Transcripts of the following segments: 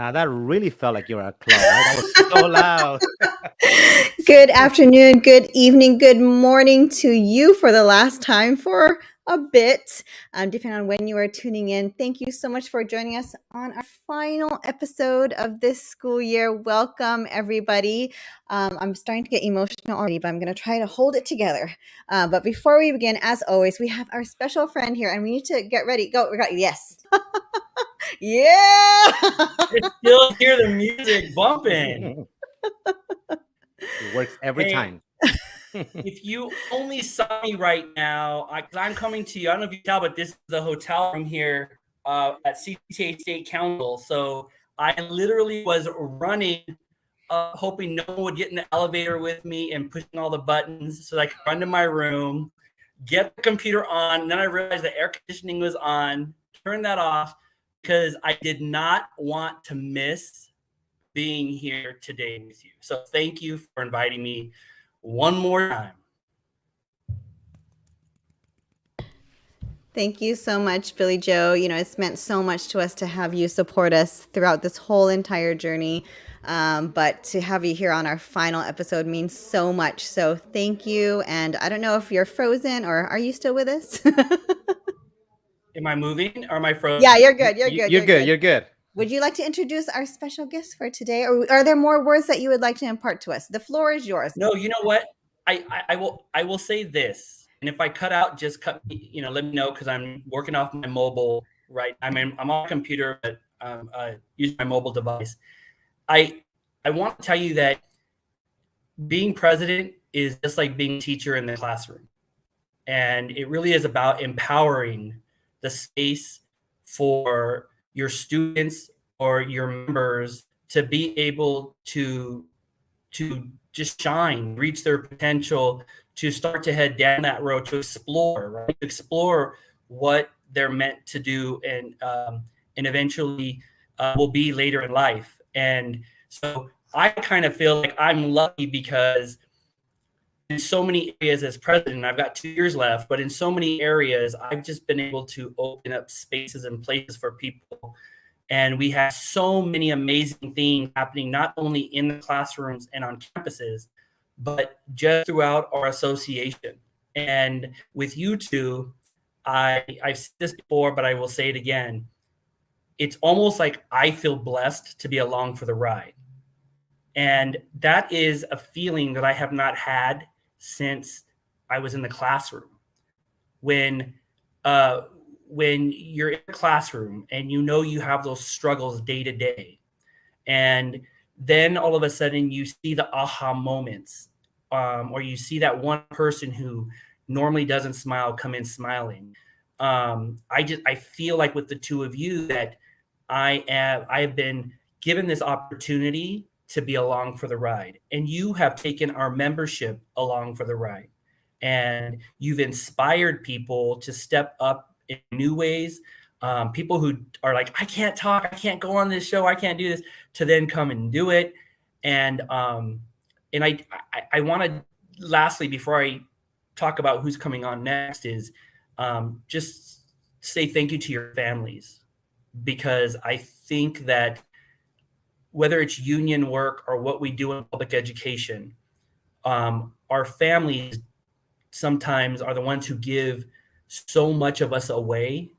Now that really felt like you were a club, right? That was so loud. Good afternoon, good evening, good morning to you for the last time for a bit, depending on when you are tuning in. Thank you so much for joining us on our final episode of this school year. Welcome, everybody. I'm starting to get emotional already, but I'm going to try to hold it together. But before we begin, as always, we have our special friend here, and we need to get ready. Go, we got yes. Yeah. I still hear the music bumping. It works every Hey, time. if you only saw me right now, because I'm coming to you, I don't know if you can tell, but this is the hotel room here at CTA State Council. So I literally was running, hoping no one would get in the elevator with me and pushing all the buttons so that I could run to my room, get the computer on. And then I realized the air conditioning was on, turn that off because I did not want to miss being here today with you. So thank you for inviting me one more time. Thank you so much, Billy Joe. You know, it's meant so much to us to have you support us throughout this whole entire journey. But to have you here on our final episode means so much. So thank you. And I don't know if you're frozen or are you still with us? Am I moving or am I frozen? Yeah, you're good. You're good. You're good. You're good. Would you like to introduce our special guest for today? Or are there more words that you would like to impart to us? The floor is yours. No, you know what? I will say this, and if I cut out, just cut me. Let me know because I'm working off my mobile. Right, I'm on a computer, but using my mobile device. I want to tell you that being president is just like being a teacher in the classroom, and it really is about empowering the space for your students or your members to be able to just shine, reach their potential, to start to head down that road, to explore, right? To explore what they're meant to do, and eventually will be later in life. And so I kind of feel like I'm lucky because in so many areas as president, I've got 2 years left, but in so many areas, I've just been able to open up spaces and places for people. And we have so many amazing things happening, not only in the classrooms and on campuses, but just throughout our association. And with you two, I've said this before, but I will say it again. It's almost like I feel blessed to be along for the ride. And that is a feeling that I have not had since I was in the classroom. When you're in the classroom and you have those struggles day to day, and then all of a sudden you see the aha moments, or you see that one person who normally doesn't smile come in smiling. I feel like with the two of you that I have been given this opportunity to be along for the ride, and you have taken our membership along for the ride, and you've inspired people to step up in new ways. People who are like, I can't talk, I can't go on this show, I can't do this, to then come and do it. And I want to, lastly, before I talk about who's coming on next, is just say thank you to your families, because I think that whether it's union work or what we do in public education, our families sometimes are the ones who give so much of us away,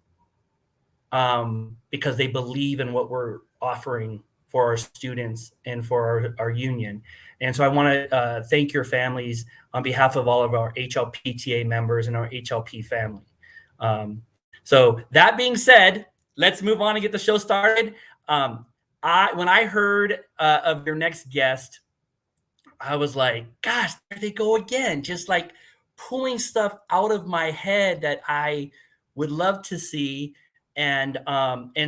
because they believe in what we're offering for our students and for our union. And so I want to thank your families on behalf of all of our HLPTA members and our HLP family. So that being said, let's move on and get the show started. When I heard of your next guest, I was like, gosh, there they go again. Just like pulling stuff out of my head that I would love to see. And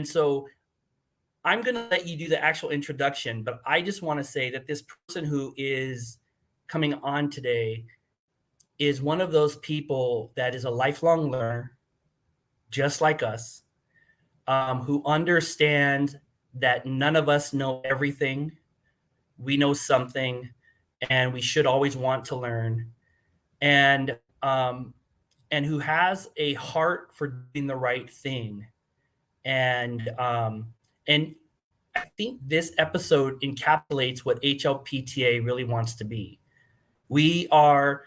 so I'm going to let you do the actual introduction, but I just want to say that this person who is coming on today is one of those people that is a lifelong learner, just like us, who understands that none of us know everything. We know something, and we should always want to learn, and who has a heart for doing the right thing. And I think this episode encapsulates what HLPTA really wants to be. We are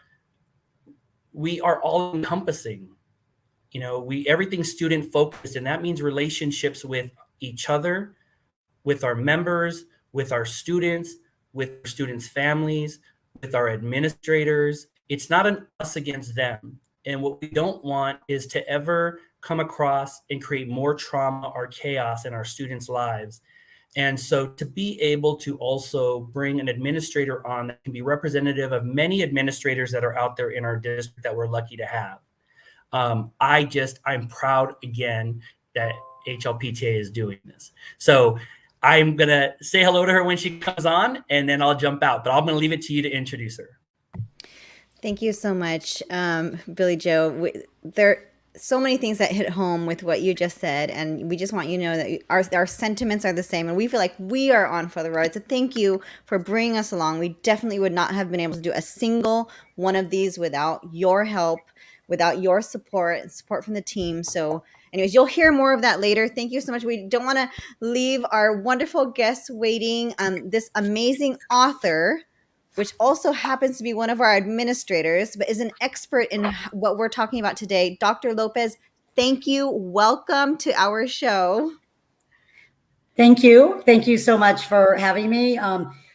all encompassing. Everything's student focused, and that means relationships with each other, with our members, with our students, with our students' families, with our administrators. It's not an us against them. And what we don't want is to ever come across and create more trauma or chaos in our students' lives. And so to be able to also bring an administrator on that can be representative of many administrators that are out there in our district that we're lucky to have. I'm proud again that HLPTA is doing this. So I'm going to say hello to her when she comes on, and then I'll jump out. But I'm going to leave it to you to introduce her. Thank you so much, Billy Joe. There are so many things that hit home with what you just said, and we just want you to know that our sentiments are the same, and we feel like we are on for the ride. So thank you for bringing us along. We definitely would not have been able to do a single one of these without your help, without your support and support from the team. So anyways, you'll hear more of that later. Thank you so much. We don't want to leave our wonderful guests waiting. This amazing author, which also happens to be one of our administrators, but is an expert in what we're talking about today. Dr. Lopez, thank you. Welcome to our show. Thank you. Thank you so much for having me.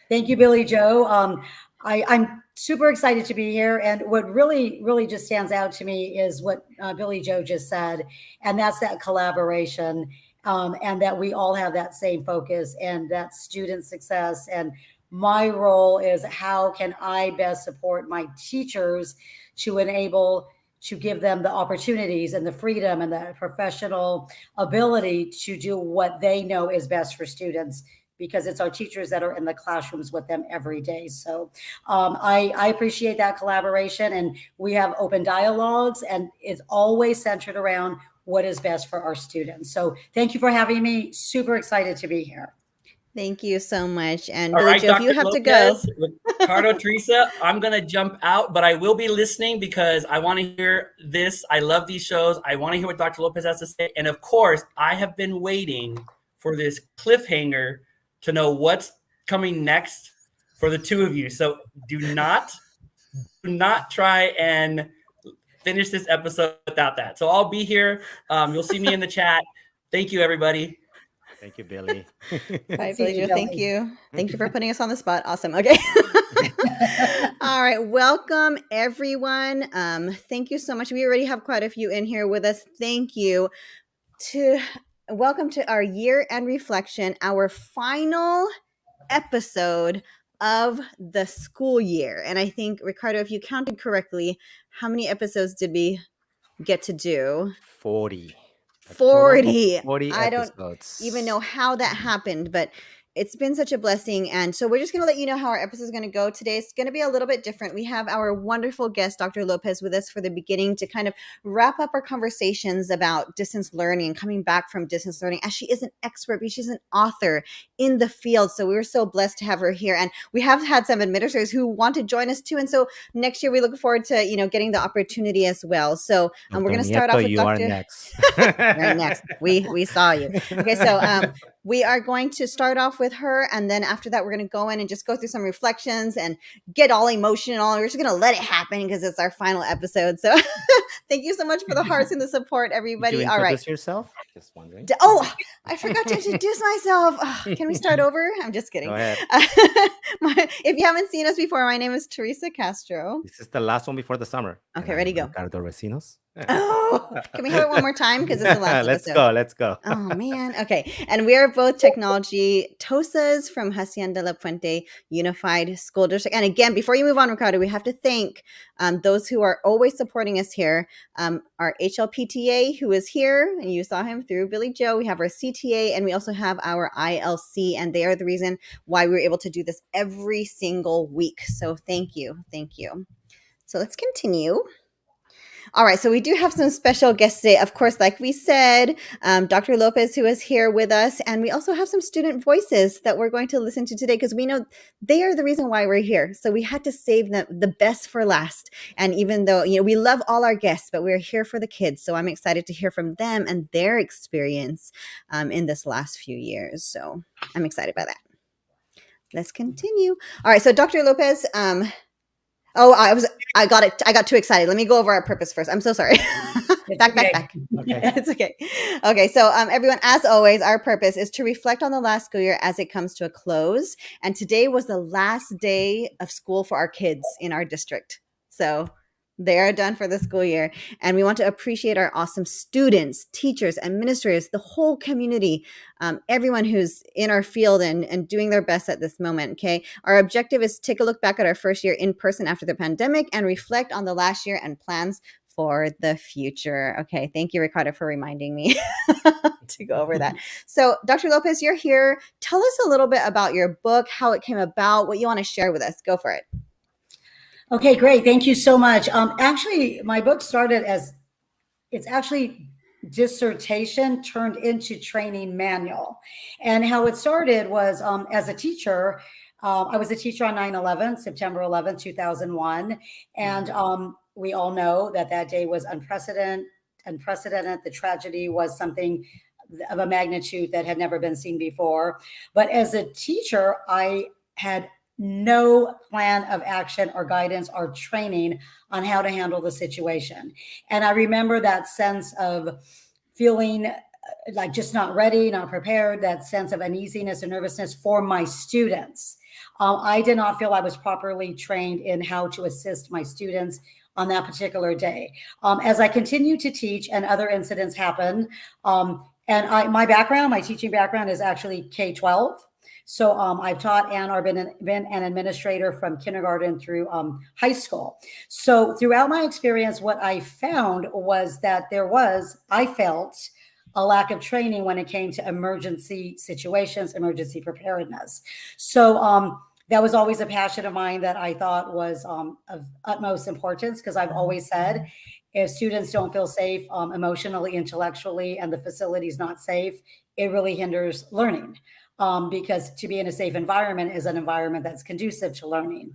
Thank you, Billy Joe. I'm super excited to be here. And what really, really just stands out to me is what Billy Joe just said, and that's that collaboration, and that we all have that same focus, and that student success. And my role is, how can I best support my teachers to give them the opportunities and the freedom and the professional ability to do what they know is best for students, because it's our teachers that are in the classrooms with them every day. So I appreciate that collaboration, and we have open dialogues, and it's always centered around what is best for our students. So thank you for having me. Super excited to be here. Thank you so much. And All Billy right, Joe, Dr. if you have Lopez, to go. Ricardo, Teresa, I'm going to jump out, but I will be listening because I want to hear this. I love these shows. I want to hear what Dr. Lopez has to say. And of course, I have been waiting for this cliffhanger to know what's coming next for the two of you. So do not try and finish this episode without that. So I'll be here. You'll see me in the chat. Thank you, everybody. Thank you, Billy. Bye, Billy Joe. Thank you. Thank you for putting us on the spot. Awesome. Okay. All right. Welcome, everyone. Thank you so much. We already have quite a few in here with us. Thank you. Welcome to our year-end reflection, our final episode of the school year. And I think, Ricardo, if you counted correctly, how many episodes did we get to do? 40. 40. 40 I episodes. don't even know how that happened, but it's been such a blessing. And so we're just going to let you know how our episode is going to go today. It's going to be a little bit different. We have our wonderful guest, Dr. Lopez, with us for the beginning to kind of wrap up our conversations about distance learning and coming back from distance learning, as she is an expert, but she's an author in the field. So we were so blessed to have her here. And we have had some administrators who want to join us too. And so next year we look forward to, getting the opportunity as well. So we're going to start off with you Dr. are next. Right next. We saw you. Okay, so we are going to start off with her, and then after that, we're going to go in and just go through some reflections and get all emotional. We're just going to let it happen because it's our final episode. So thank you so much for the hearts and the support, everybody. Did you all right. introduce yourself? Just wondering. I forgot to introduce myself. Can we start over? I'm just kidding. Go ahead. If you haven't seen us before, my name is Teresa Castro. This is the last one before the summer. Okay, ready, go. Ricardo Recinos. Can we have it one more time? Because it's the last episode. Let's go. Oh, man. Okay. And we are both technology TOSAs from Hacienda La Puente Unified School District. And again, before you move on, Ricardo, we have to thank those who are always supporting us here. Our HLPTA, who is here, and you saw him through Billy Joe. We have our CTA, and we also have our ILC, and they are the reason why we were able to do this every single week. So thank you. Thank you. So let's continue. All right, so we do have some special guests today. Of course, like we said, Dr. Lopez, who is here with us, and we also have some student voices that we're going to listen to today because we know they are the reason why we're here. So we had to save them the best for last. And even though, we love all our guests, but we're here for the kids. So I'm excited to hear from them and their experience in this last few years. So I'm excited by that. Let's continue. All right, so Dr. Lopez, I got it. I got too excited. Let me go over our purpose first. I'm so sorry. Back. Okay. It's okay. Okay. So, everyone, as always, our purpose is to reflect on the last school year as it comes to a close. And today was the last day of school for our kids in our district. So they are done for the school year. And we want to appreciate our awesome students, teachers, administrators, the whole community, everyone who's in our field and doing their best at this moment. Okay. Our objective is to take a look back at our first year in person after the pandemic and reflect on the last year and plans for the future. Okay. Thank you, Ricardo, for reminding me to go over that. So, Dr. Lopez, you're here. Tell us a little bit about your book, how it came about, what you want to share with us. Go for it. Okay, great. Thank you so much. Actually, my book started as, it's actually dissertation turned into training manual. And how it started was as a teacher. I was a teacher on 9/11, September 11th, 2001. And we all know that day was unprecedented. The tragedy was something of a magnitude that had never been seen before. But as a teacher, I had no plan of action or guidance or training on how to handle the situation. And I remember that sense of feeling like just not ready, not prepared, that sense of uneasiness and nervousness for my students. I did not feel I was properly trained in how to assist my students on that particular day. As I continued to teach and other incidents happened, and my teaching background is actually K-12. So I've taught and or been an administrator from kindergarten through high school. So throughout my experience, what I found was that I felt a lack of training when it came to emergency situations, emergency preparedness. So that was always a passion of mine that I thought was of utmost importance, because I've always said, if students don't feel safe emotionally, intellectually, and the facility is not safe, it really hinders learning. Because to be in a safe environment is an environment that's conducive to learning.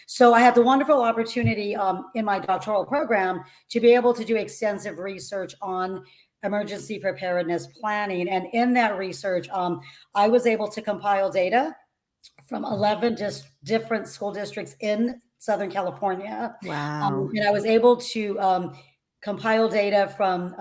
So I had the wonderful opportunity in my doctoral program to be able to do extensive research on emergency preparedness planning. And in that research, I was able to compile data from 11 different school districts in Southern California. Wow. And I was able to compile data from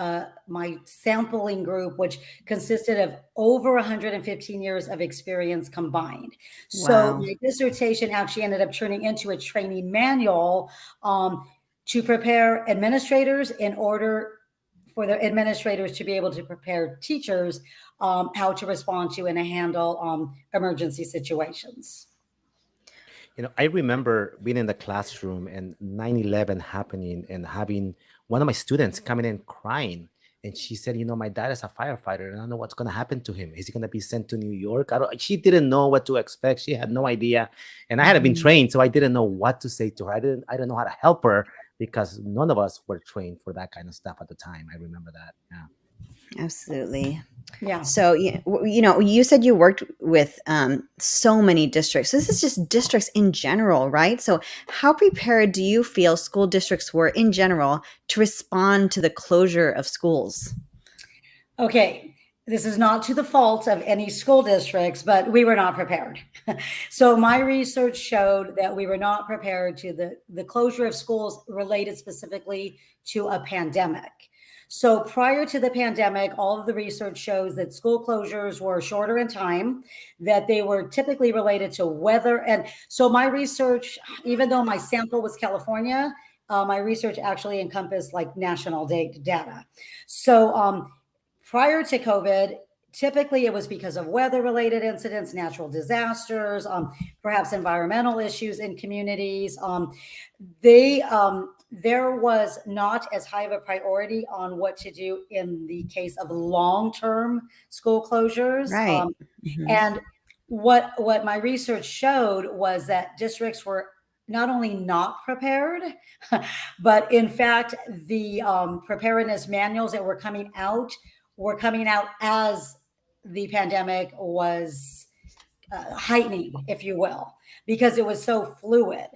my sampling group, which consisted of over 115 years of experience combined. Wow. So my dissertation actually ended up turning into a training manual to prepare administrators in order for the administrators to be able to prepare teachers how to respond to and handle emergency situations. I remember being in the classroom and 9/11 happening and having one of my students coming in crying. And she said, my dad is a firefighter and I don't know what's going to happen to him. Is he going to be sent to New York? She didn't know what to expect. She had no idea. And I hadn't been trained, so I didn't know what to say to her. I didn't know how to help her because none of us were trained for that kind of stuff at the time. I remember that. Yeah. Absolutely. Yeah. So, you said you worked with so many districts. This is just districts in general, right? So how prepared do you feel school districts were in general to respond to the closure of schools? Okay. This is not to the fault of any school districts, but we were not prepared. So my research showed that we were not prepared to the closure of schools related specifically to a pandemic. So prior to the pandemic, all of the research shows that school closures were shorter in time, that they were typically related to weather. And so my research, even though my sample was California, my research actually encompassed like national data. So prior to COVID, typically it was because of weather-related incidents, natural disasters, perhaps environmental issues in communities. There was not as high of a priority on what to do in the case of long-term school closures. Right. And what my research showed was that districts were not only not prepared, but in fact, the preparedness manuals that were coming out as the pandemic was heightening, if you will, because it was so fluid.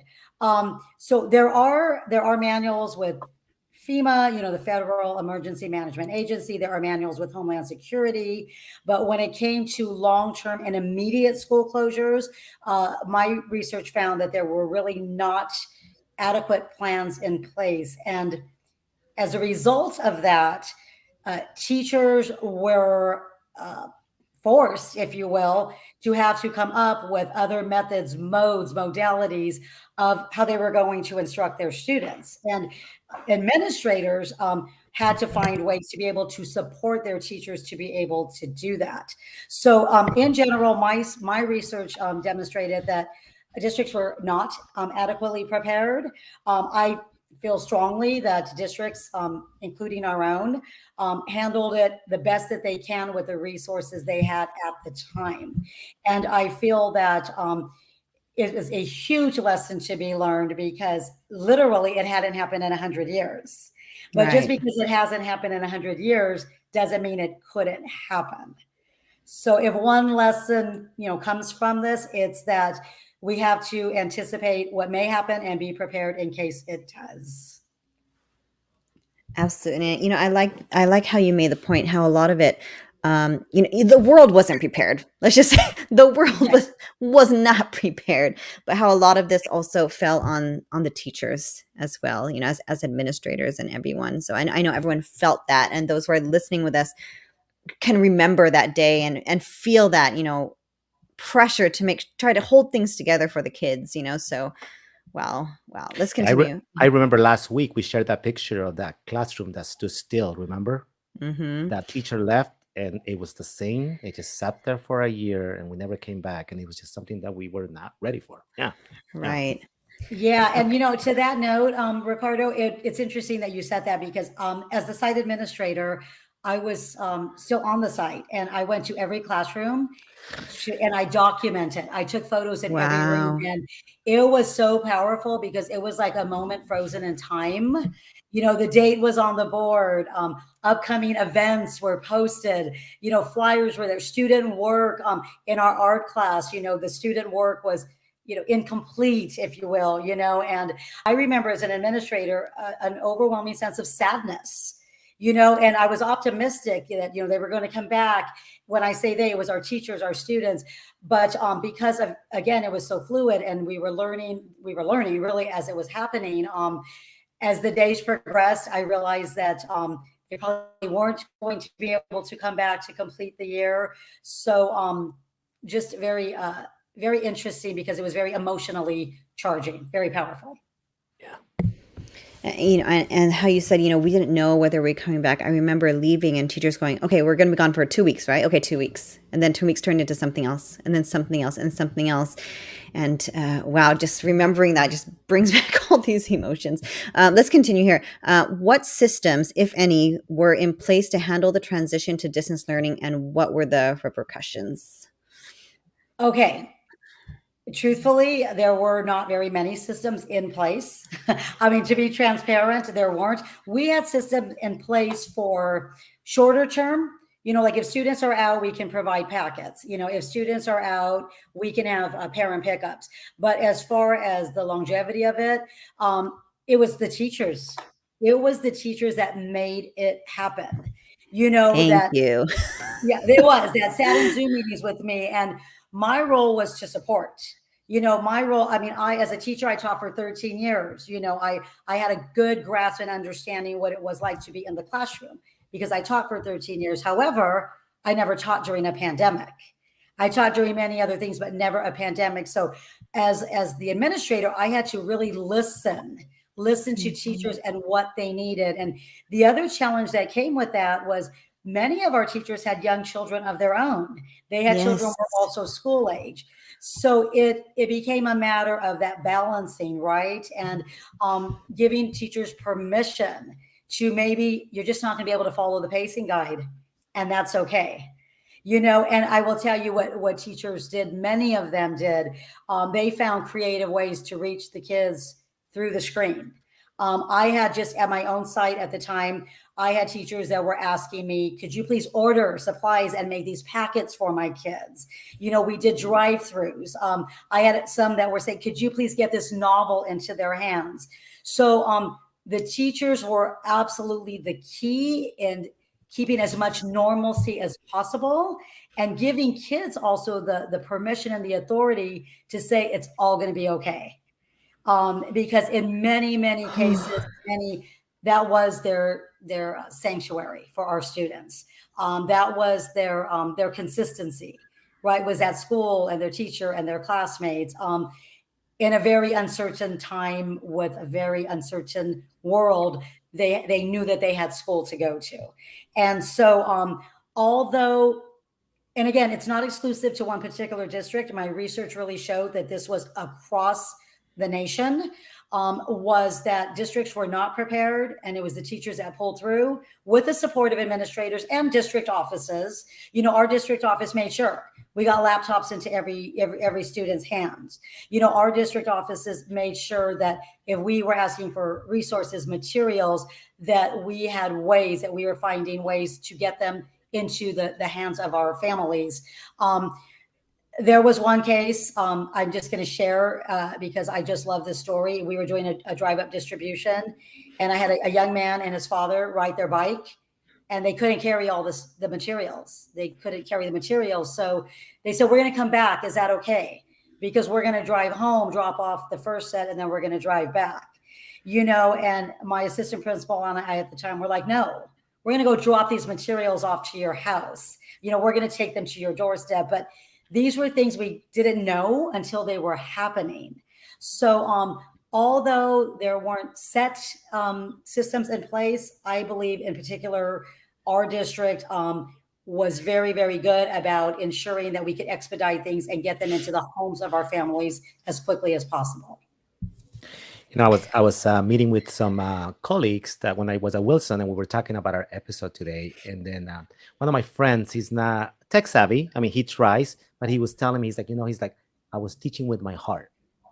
So there are manuals with FEMA, the Federal Emergency Management Agency. There are manuals with Homeland Security. But when it came to long-term and immediate school closures, my research found that there were really not adequate plans in place. And as a result of that, teachers were forced, if you will, to have to come up with other methods, modes, modalities of how they were going to instruct their students. And administrators had to find ways to be able to support their teachers to be able to do that. So in general, my research demonstrated that districts were not adequately prepared. I feel strongly that districts, including our own, handled it the best that they can with the resources they had at the time. And I feel that it is a huge lesson to be learned, because literally it hadn't happened in 100 years. But just because it hasn't happened in 100 years doesn't mean it couldn't happen. So if one lesson, comes from this, it's that we have to anticipate what may happen and be prepared in case it does. Absolutely. I like how you made the point, how a lot of it, the world wasn't prepared. Let's just say the world was not prepared, but how a lot of this also fell on the teachers as well, as administrators and everyone. So I know everyone felt that, and those who are listening with us can remember that day and feel that, pressure to try to hold things together for the kids, so wow. Let's continue. I remember last week we shared that picture of that classroom that stood still. Remember? Mm-hmm. That teacher left and it was the same. It just sat there for a year and we never came back. And it was just something that we were not ready for. Yeah. Right. Yeah. And, to that note, Ricardo, it's interesting that you said that, because as the site administrator, I was still on the site, and I went to every classroom and I documented. I took photos in every room, and it was so powerful because it was like a moment frozen in time. The date was on the board. Upcoming events were posted. Flyers were there. Student work in our art class. The student work was incomplete, if you will. And I remember as an administrator, an overwhelming sense of sadness. And I was optimistic that, they were going to come back. When I say they, it was our teachers, our students. But because of, again, it was so fluid, and we were learning really as it was happening. As the days progressed, I realized that they probably weren't going to be able to come back to complete the year. So just very, very interesting, because it was very emotionally charging, very powerful. And how you said, we didn't know whether we were coming back. I remember leaving and teachers going, okay, we're going to be gone for 2 weeks, right? Okay, 2 weeks. And then 2 weeks turned into something else, and then something else, and something else. And wow, just remembering that just brings back all these emotions. Let's continue here. What systems, if any, were in place to handle the transition to distance learning, and what were the repercussions? Okay. Truthfully, there were not very many systems in place. I mean, to be transparent, there weren't. We had systems in place for shorter term. Like if students are out, we can provide packets. If students are out, we can have parent pickups. But as far as the longevity of it, it was the teachers. It was the teachers that made it happen. Thank you. Yeah, there was that sat in Zoom meetings with me, and my role was to support. My role, I, as a teacher, I taught for 13 years. I had a good grasp and understanding what it was like to be in the classroom, because I taught for 13 years. However, I never taught during a pandemic. I taught during many other things, but never a pandemic. So as the administrator, I had to really listen to teachers and what they needed. And the other challenge that came with that was many of our teachers had young children of their own. They had children who were also school age. So it became a matter of that balancing, right? And giving teachers permission to, maybe you're just not going to be able to follow the pacing guide, and that's okay. And I will tell you what teachers did. Many of them did. They found creative ways to reach the kids through the screen. I had just at my own site at the time, I had teachers that were asking me, could you please order supplies and make these packets for my kids? We did drive-throughs. I had some that were saying, could you please get this novel into their hands? So the teachers were absolutely the key in keeping as much normalcy as possible and giving kids also the permission and the authority to say it's all going to be okay. Because in many cases, that was their sanctuary for our students. That was their consistency, right? Was at school and their teacher and their classmates. In a very uncertain time with a very uncertain world, they knew that they had school to go to. And so although, and again, it's not exclusive to one particular district. My research really showed that this was across the nation, was that districts were not prepared, and it was the teachers that pulled through with the support of administrators and district offices. Our district office made sure we got laptops into every student's hands. Our district offices made sure that if we were asking for resources, materials, that we had ways, that we were finding ways to get them into the hands of our families. There was one case I'm just going to share because I just love this story. We were doing a drive-up distribution, and I had a young man and his father ride their bike, and they couldn't carry all the materials. They couldn't carry the materials. So they said, we're going to come back. Is that okay? Because we're going to drive home, drop off the first set, and then we're going to drive back. And my assistant principal and I at the time were like, no, we're going to go drop these materials off to your house. We're going to take them to your doorstep. But these were things we didn't know until they were happening. So although there weren't set systems in place, I believe in particular, our district was very, very good about ensuring that we could expedite things and get them into the homes of our families as quickly as possible. I was meeting with some colleagues that when I was at Wilson, and we were talking about our episode today. And then one of my friends, he's not tech savvy. I mean, he tries, but he was telling me, he's like, I was teaching with my heart.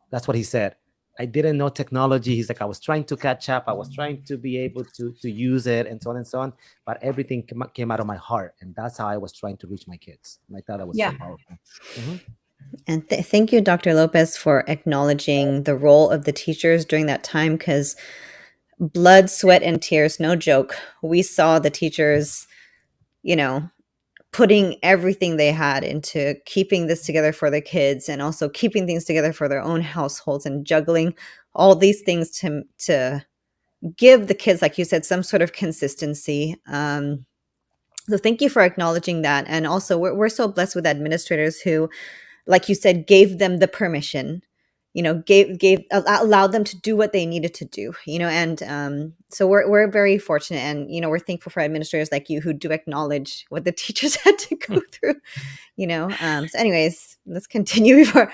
That's what he said. I didn't know technology. He's like, I was trying to catch up. I was trying to be able to use it and so on and so on. But everything came out of my heart. And that's how I was trying to reach my kids. And I thought that was so powerful. Mm-hmm. And thank you, Dr. Lopez, for acknowledging the role of the teachers during that time, because blood, sweat, and tears, no joke. We saw the teachers, putting everything they had into keeping this together for the kids, and also keeping things together for their own households, and juggling all these things to give the kids, like you said, some sort of consistency. So thank you for acknowledging that. And also we're so blessed with administrators who, like you said, gave them the permission, allowed them to do what they needed to do, and so we're very fortunate, and we're thankful for administrators like you who do acknowledge what the teachers had to go through, so anyways, let's continue before.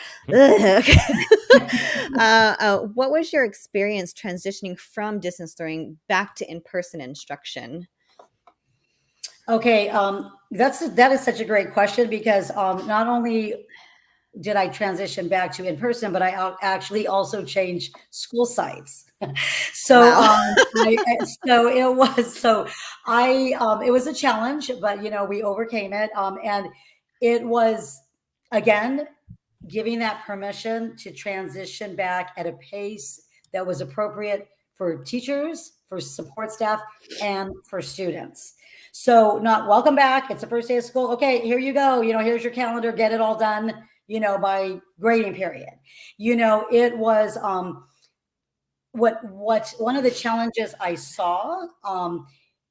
What was your experience transitioning from distance learning back to in-person instruction? Okay, that is such a great question, because not only did I transition back to in person, but I actually also changed school sites. So, Wow. it was a challenge, but we overcame it, and it was, again, giving that permission to transition back at a pace that was appropriate for teachers, for support staff, and for students. So, not welcome back. It's the first day of school. Okay, here you go. Here's your calendar. Get it all done. By grading period. It was what one of the challenges I saw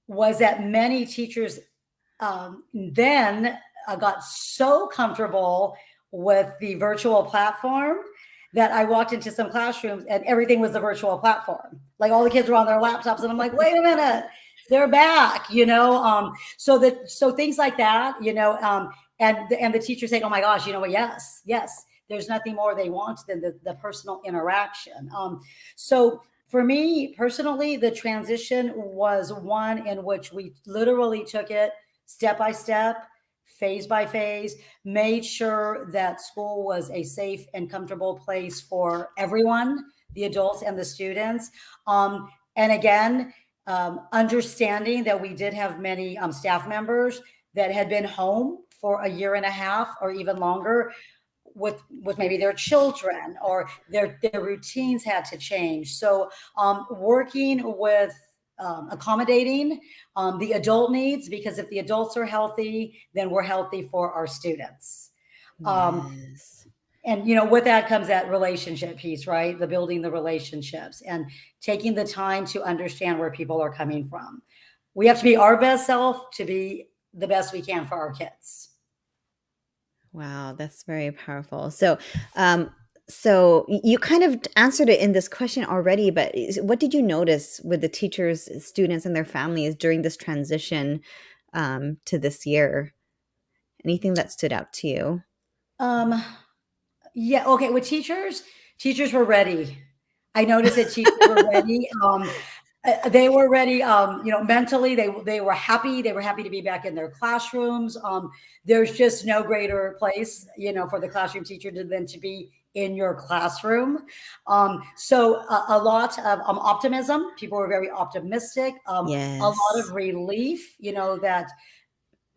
was that many teachers then got so comfortable with the virtual platform that I walked into some classrooms and everything was the virtual platform. Like all the kids were on their laptops, and I'm like, wait a minute, they're back, so things like that, and the teacher saying, oh my gosh, yes, there's nothing more they want than the personal interaction. So for me personally, the transition was one in which we literally took it step by step, phase by phase, made sure that school was a safe and comfortable place for everyone, the adults and the students. And again, understanding that we did have many staff members that had been home for a year and a half or even longer with maybe their children, or their routines had to change. So working with accommodating the adult needs, because if the adults are healthy, then we're healthy for our students. Yes. And with that comes that relationship piece, right? The building the relationships and taking the time to understand where people are coming from. We have to be our best self to be the best we can for our kids. Wow, that's very powerful. So, you kind of answered it in this question already, but what did you notice with the teachers, students, and their families during this transition to this year? Anything that stood out to you? Yeah. Okay. With teachers were ready. I noticed that teachers were ready. They were ready. Mentally, they were happy. They were happy to be back in their classrooms. There's just no greater place, for the classroom teacher than to be in your classroom. So a lot of optimism. People were very optimistic. A lot Yes. of relief.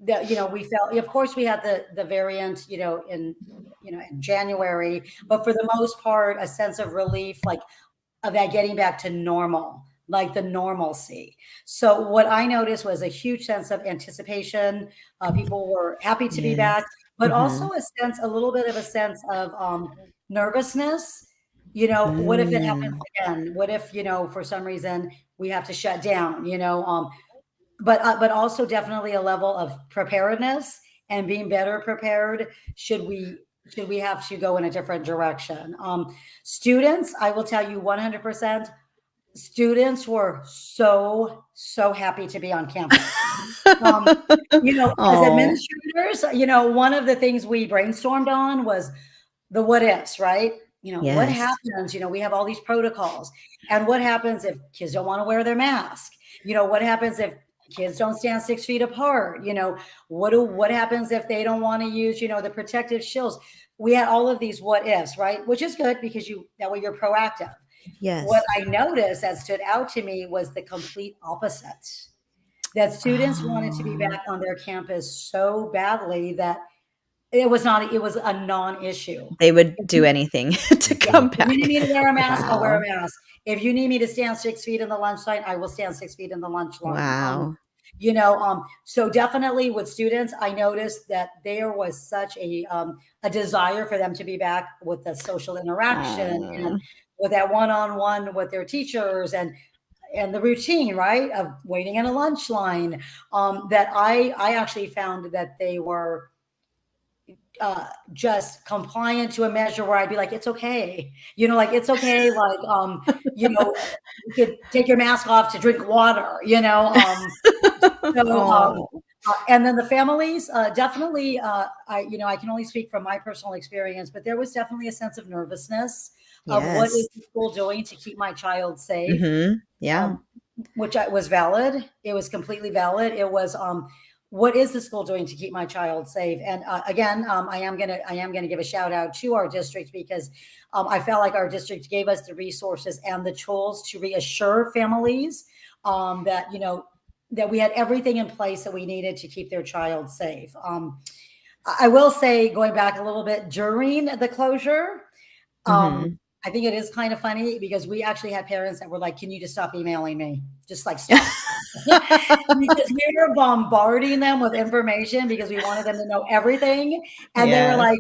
That we felt. Of course, we had the variant. In January, but for the most part, a sense of relief, like of that getting back to normal, like the normalcy. So what I noticed was a huge sense of anticipation. People were happy to be back, Yes. but Mhm. also a little bit of a sense of nervousness. What if it happens Mm. again? What if, for some reason we have to shut down, but also definitely a level of preparedness and being better prepared should we have to go in a different direction. Students, I will tell you 100%, students were so happy to be on campus. Um, as Oh, administrators, one of the things we brainstormed on was the what ifs, right? What yes. happens? We have all these protocols. And what happens if kids don't want to wear their mask? What happens if kids don't stand 6 feet apart? What happens if they don't want to use, the protective shields? We had all of these what ifs, right? Which is good because that way you're proactive. What Yes. I noticed that stood out to me was the complete opposite. That students wanted to be Oh, back on their campus so badly that it was a non-issue. they would If do you anything to Yeah, come if you need back. me to wear a mask, I'll wear Wow. a mask. If you need me to stand 6 feet in the lunch line, I will stand 6 feet in the lunch line. Wow. So definitely with students, I noticed that there was such a desire for them to be back with the social interaction and Oh, with that one-on-one with their teachers and the routine, right, of waiting in a lunch line. That I actually found that they were just compliant to a measure where I'd be like, it's okay, like it's okay, like you could take your mask off to drink water, so oh, and then the families, definitely, I can only speak from my personal experience, but there was definitely a sense of nervousness of what yes. is the school doing to keep my child safe, Yeah. um, which was valid. It was completely valid. It was, what is the school doing to keep my child safe? And again, I am gonna give a shout out to our district because I felt like our district gave us the resources and the tools to reassure families that that we had everything in place that we needed to keep their child safe. I will say, going back a little bit during the closure, Mhm. I think it is kind of funny because we actually had parents that were like, "Can you just stop emailing me? Just like stop." Because we were bombarding them with information because we wanted them to know everything. And they were Yes. like,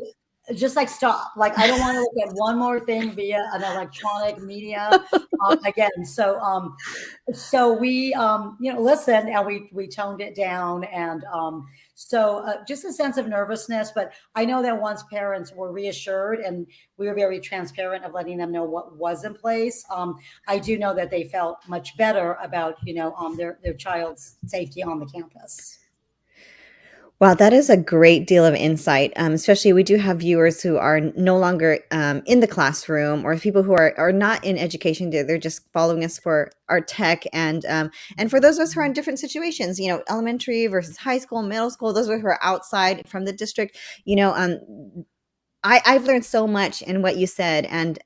just like stop. Like, I don't want to look at one more thing via an electronic media again. So we listened and we toned it down. And just a sense of nervousness. But I know that once parents were reassured and we were very transparent of letting them know what was in place, I do know that they felt much better about their child's safety on the campus. Wow, that is a great deal of insight. Especially, we do have viewers who are no longer in the classroom, or people who are not in education. They're just following us for our tech, and for those of us who are in different situations, elementary versus high school, middle school. Those of us who are outside from the district. I've learned so much in what you said, and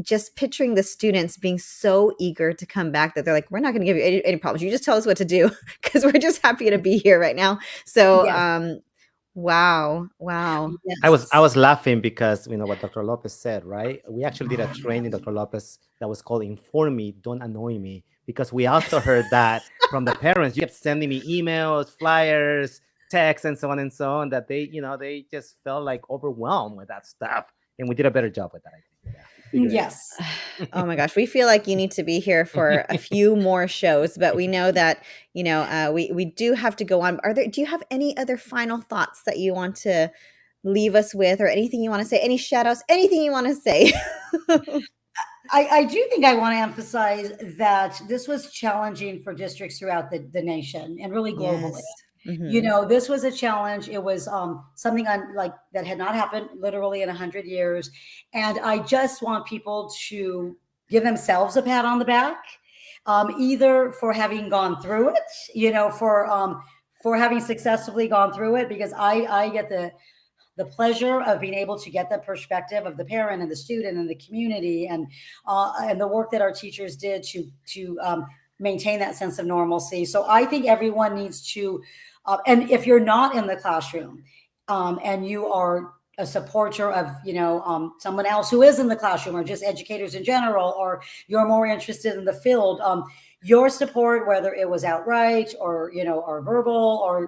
just picturing the students being so eager to come back that they're like, we're not going to give you any problems. You just tell us what to do because we're just happy to be here right now. So, Yes. wow, wow. I Yes. was laughing because what Dr. Lopez said, right? We actually did a training, Dr. Lopez, that was called "Inform Me, Don't Annoy Me," because we also heard that from the parents. You kept sending me emails, flyers, texts, and so on and so on. That they just felt like overwhelmed with that stuff, and we did a better job with that. I think. Yeah, we figured it out. Yes. Oh my gosh, we feel like you need to be here for a few more shows, but we know that we do have to go on. Do you have any other final thoughts that you want to leave us with, or anything you want to say? Any shout outs? Anything you want to say? I do think I want to emphasize that this was challenging for districts throughout the nation and really globally. Yes. Mhm. This was a challenge. It was something like that had not happened literally in 100 years. And I just want people to give themselves a pat on the back, either for having gone through it, for having successfully gone through it, because I get the pleasure of being able to get the perspective of the parent and the student and the community, and the work that our teachers did to maintain that sense of normalcy. So I think everyone needs to, and if you're not in the classroom, and you are a supporter of someone else who is in the classroom, or just educators in general, or you're more interested in the field, your support, whether it was outright or verbal, or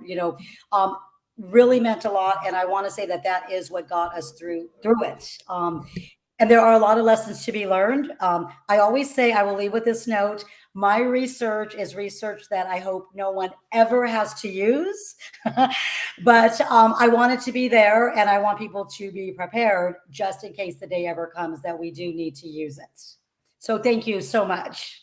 really meant a lot. And I want to say that is what got us through it. And there are a lot of lessons to be learned. I always say, I will leave with this note: my research is research that I hope no one ever has to use. But I want it to be there, and I want people to be prepared just in case the day ever comes that we do need to use it. So thank you so much.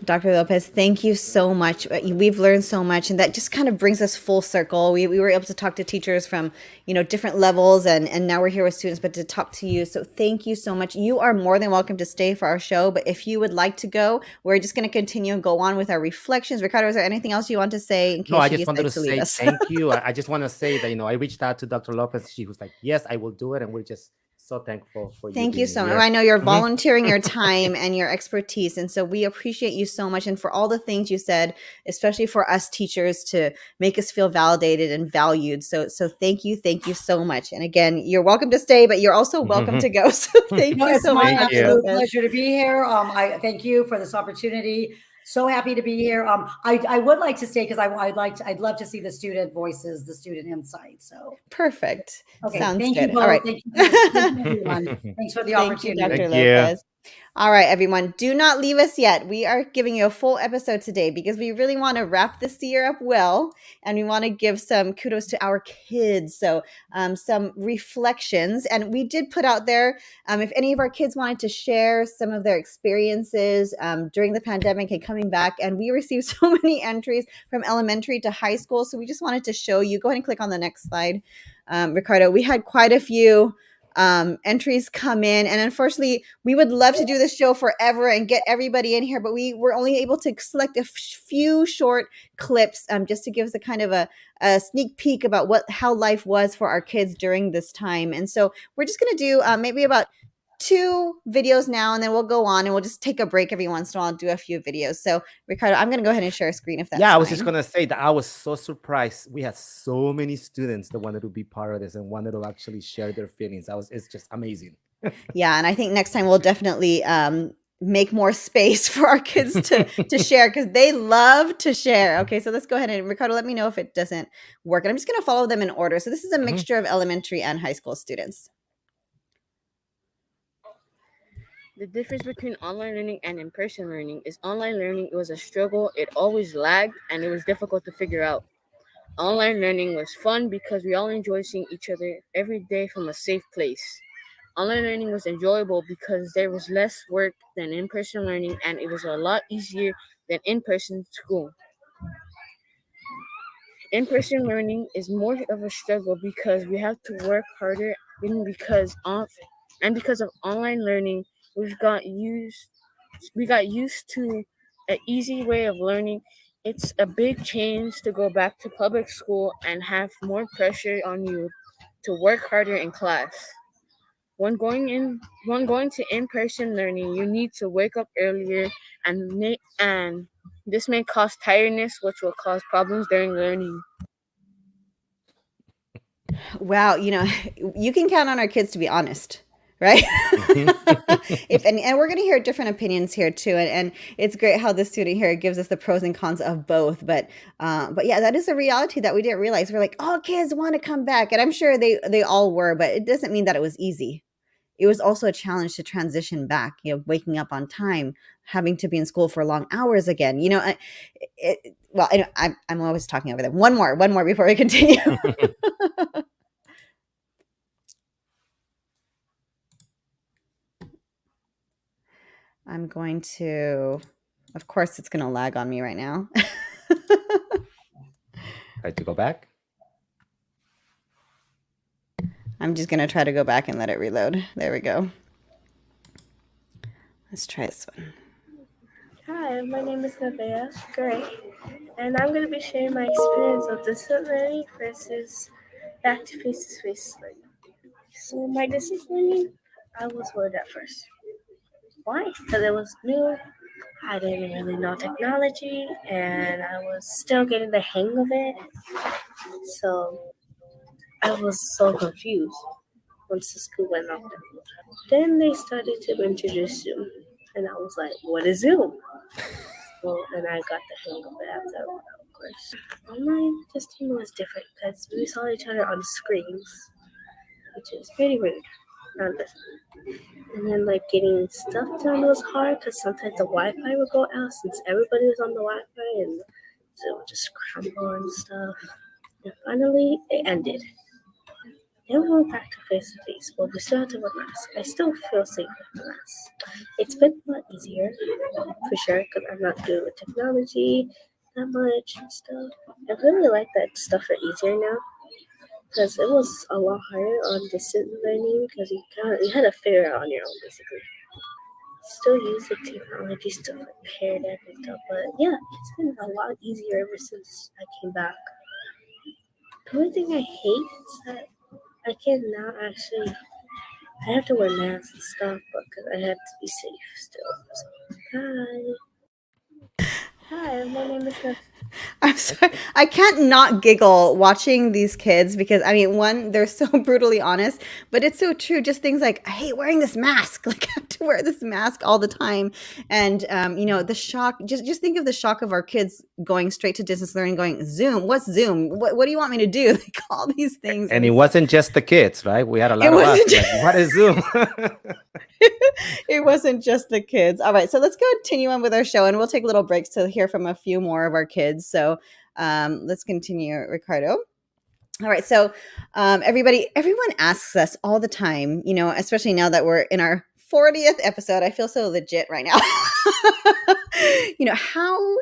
Dr. Lopez, thank you so much. We've learned so much, and that just kind of brings us full circle. We were able to talk to teachers from different levels, and now we're here with students, but to talk to you. So thank you so much. You are more than welcome to stay for our show, but if you would like to go, we're just going to continue and go on with our reflections. Ricardo, is there anything else you want to say in No, case I she just wanted to decides to leave say us? thank you. I just want to say that I reached out to Dr. Lopez. She was like, "Yes, I will do it," and we're just so thankful for you Thank you being so much. here. I know you're Mhm. volunteering your time and your expertise. And so we appreciate you so much. And for all the things you said, especially for us teachers to make us feel validated and valued. So thank you. Thank you so much. And again, you're welcome to stay, but you're also welcome to go. So thank No, you it's so much, my Thank Dr. you. absolute Lopez. pleasure to be here. I thank you for this opportunity. So happy to be here. I would like to stay because I'd love to see the student voices, the student insight. So Perfect. okay, Sounds thank you good. All right. both. Thank you, thank you everyone. Thanks for the Thank you, opportunity. Dr. Thank you. Lopez. All right, everyone, do not leave us yet. We are giving you a full episode today because we really want to wrap this year up well, and we want to give some kudos to our kids. So, some reflections. And we did put out there if any of our kids wanted to share some of their experiences during the pandemic and coming back. And we received so many entries from elementary to high school. So, we just wanted to show you. Go ahead and click on the next slide, Ricardo. We had quite a few entries come in, and unfortunately we would love to do this show forever and get everybody in here, but we were only able to select a few short clips just to give us a kind of a sneak peek about how life was for our kids during this time. And so we're just going to do maybe about 2 videos now, and then we'll go on and we'll just take a break every once in a while and do a few videos. So Ricardo, I'm going to go ahead and share a screen if that's Yeah, I was just fine. gonna say that I was so surprised. We had so many students that wanted to be part of this and wanted to actually share their feelings. It's just amazing. Yeah, and I think next time we'll definitely make more space for our kids to share because they love to share. Okay, so let's go ahead and Ricardo, let me know if it doesn't work. And I'm just going to follow them in order. So this is a Mhm. mixture of elementary and high school students. The difference between online learning and in-person learning is online learning it was a struggle, it always lagged, and it was difficult to figure out. Online learning was fun because we all enjoyed seeing each other every day from a safe place. Online learning was enjoyable because there was less work than in-person learning and it was a lot easier than in-person school. In-person learning is more of a struggle because we have to work harder, and because of online learning, we've got used we got used to an easy way of learning. It's a big change to go back to public school and have more pressure on you to work harder in class. When going to in-person learning, you need to wake up earlier, and this may cause tiredness, which will cause problems during learning. Wow, you can count on our kids to be honest, right? If and we're going to hear different opinions here too, and it's great how the student here gives us the pros and cons of both. But yeah, that is a reality that we didn't realize. We're like, all kids want to come back, and I'm sure they all were, but it doesn't mean that it was easy. It was also a challenge to transition back. Waking up on time, having to be in school for long hours again. Well, I know I'm always talking over them. One more before we continue. I'm going to, of course, it's going to lag on me right now. Try to go back. I'm just going to try to go back and let it reload. There we go. Let's try this one. Hi, my name is Nevaeh Gray, and I'm going to be sharing my experience of distance learning versus back to face-to-face learning. So my distance learning, I was worried at first. Why? Because it was new. I didn't really know technology, and I was still getting the hang of it. So I was so confused once the school went off. Then they started to introduce Zoom, and I was like, "What is Zoom?" Well, and I got the hang of it after a while, of course. Online testing was different because we saw each other on screens, which is pretty rude. And then, getting stuff done was hard because sometimes the Wi-Fi would go out since everybody was on the Wi-Fi, and so it would just crumble and stuff. And finally, it ended. Then we went back to face-to-face, but we still have to wear masks. I still feel safe with the mask. It's been a lot easier, for sure, because I'm not good with technology that much and stuff. I really like that stuff are easier now, because it was a lot harder on distance learning, because you had to figure it out on your own, basically. Still use the technology stuff like Preparedness and stuff, but yeah, it's been a lot easier ever since I came back. The only thing I hate is that I cannot actually. I have to wear masks and stuff, but because I have to be safe still. So, hi, my name is. I'm sorry. I can't not giggle watching these kids because, one, they're so brutally honest, but it's so true. Just things like, I hate wearing this mask. Like, I have to wear this mask all the time. And, the shock, just think of the shock of our kids going straight to distance learning, going, Zoom, what's Zoom? What do you want me to do? Like, all these things. And it wasn't just the kids, right? We had a lot of us. Like, what is Zoom? It wasn't just the kids. All right, so let's continue on with our show, and we'll take little breaks to hear from a few more of our kids. So let's continue, Ricardo. All right, so everyone asks us all the time, especially now that we're in our 40th episode. I feel so legit right now. How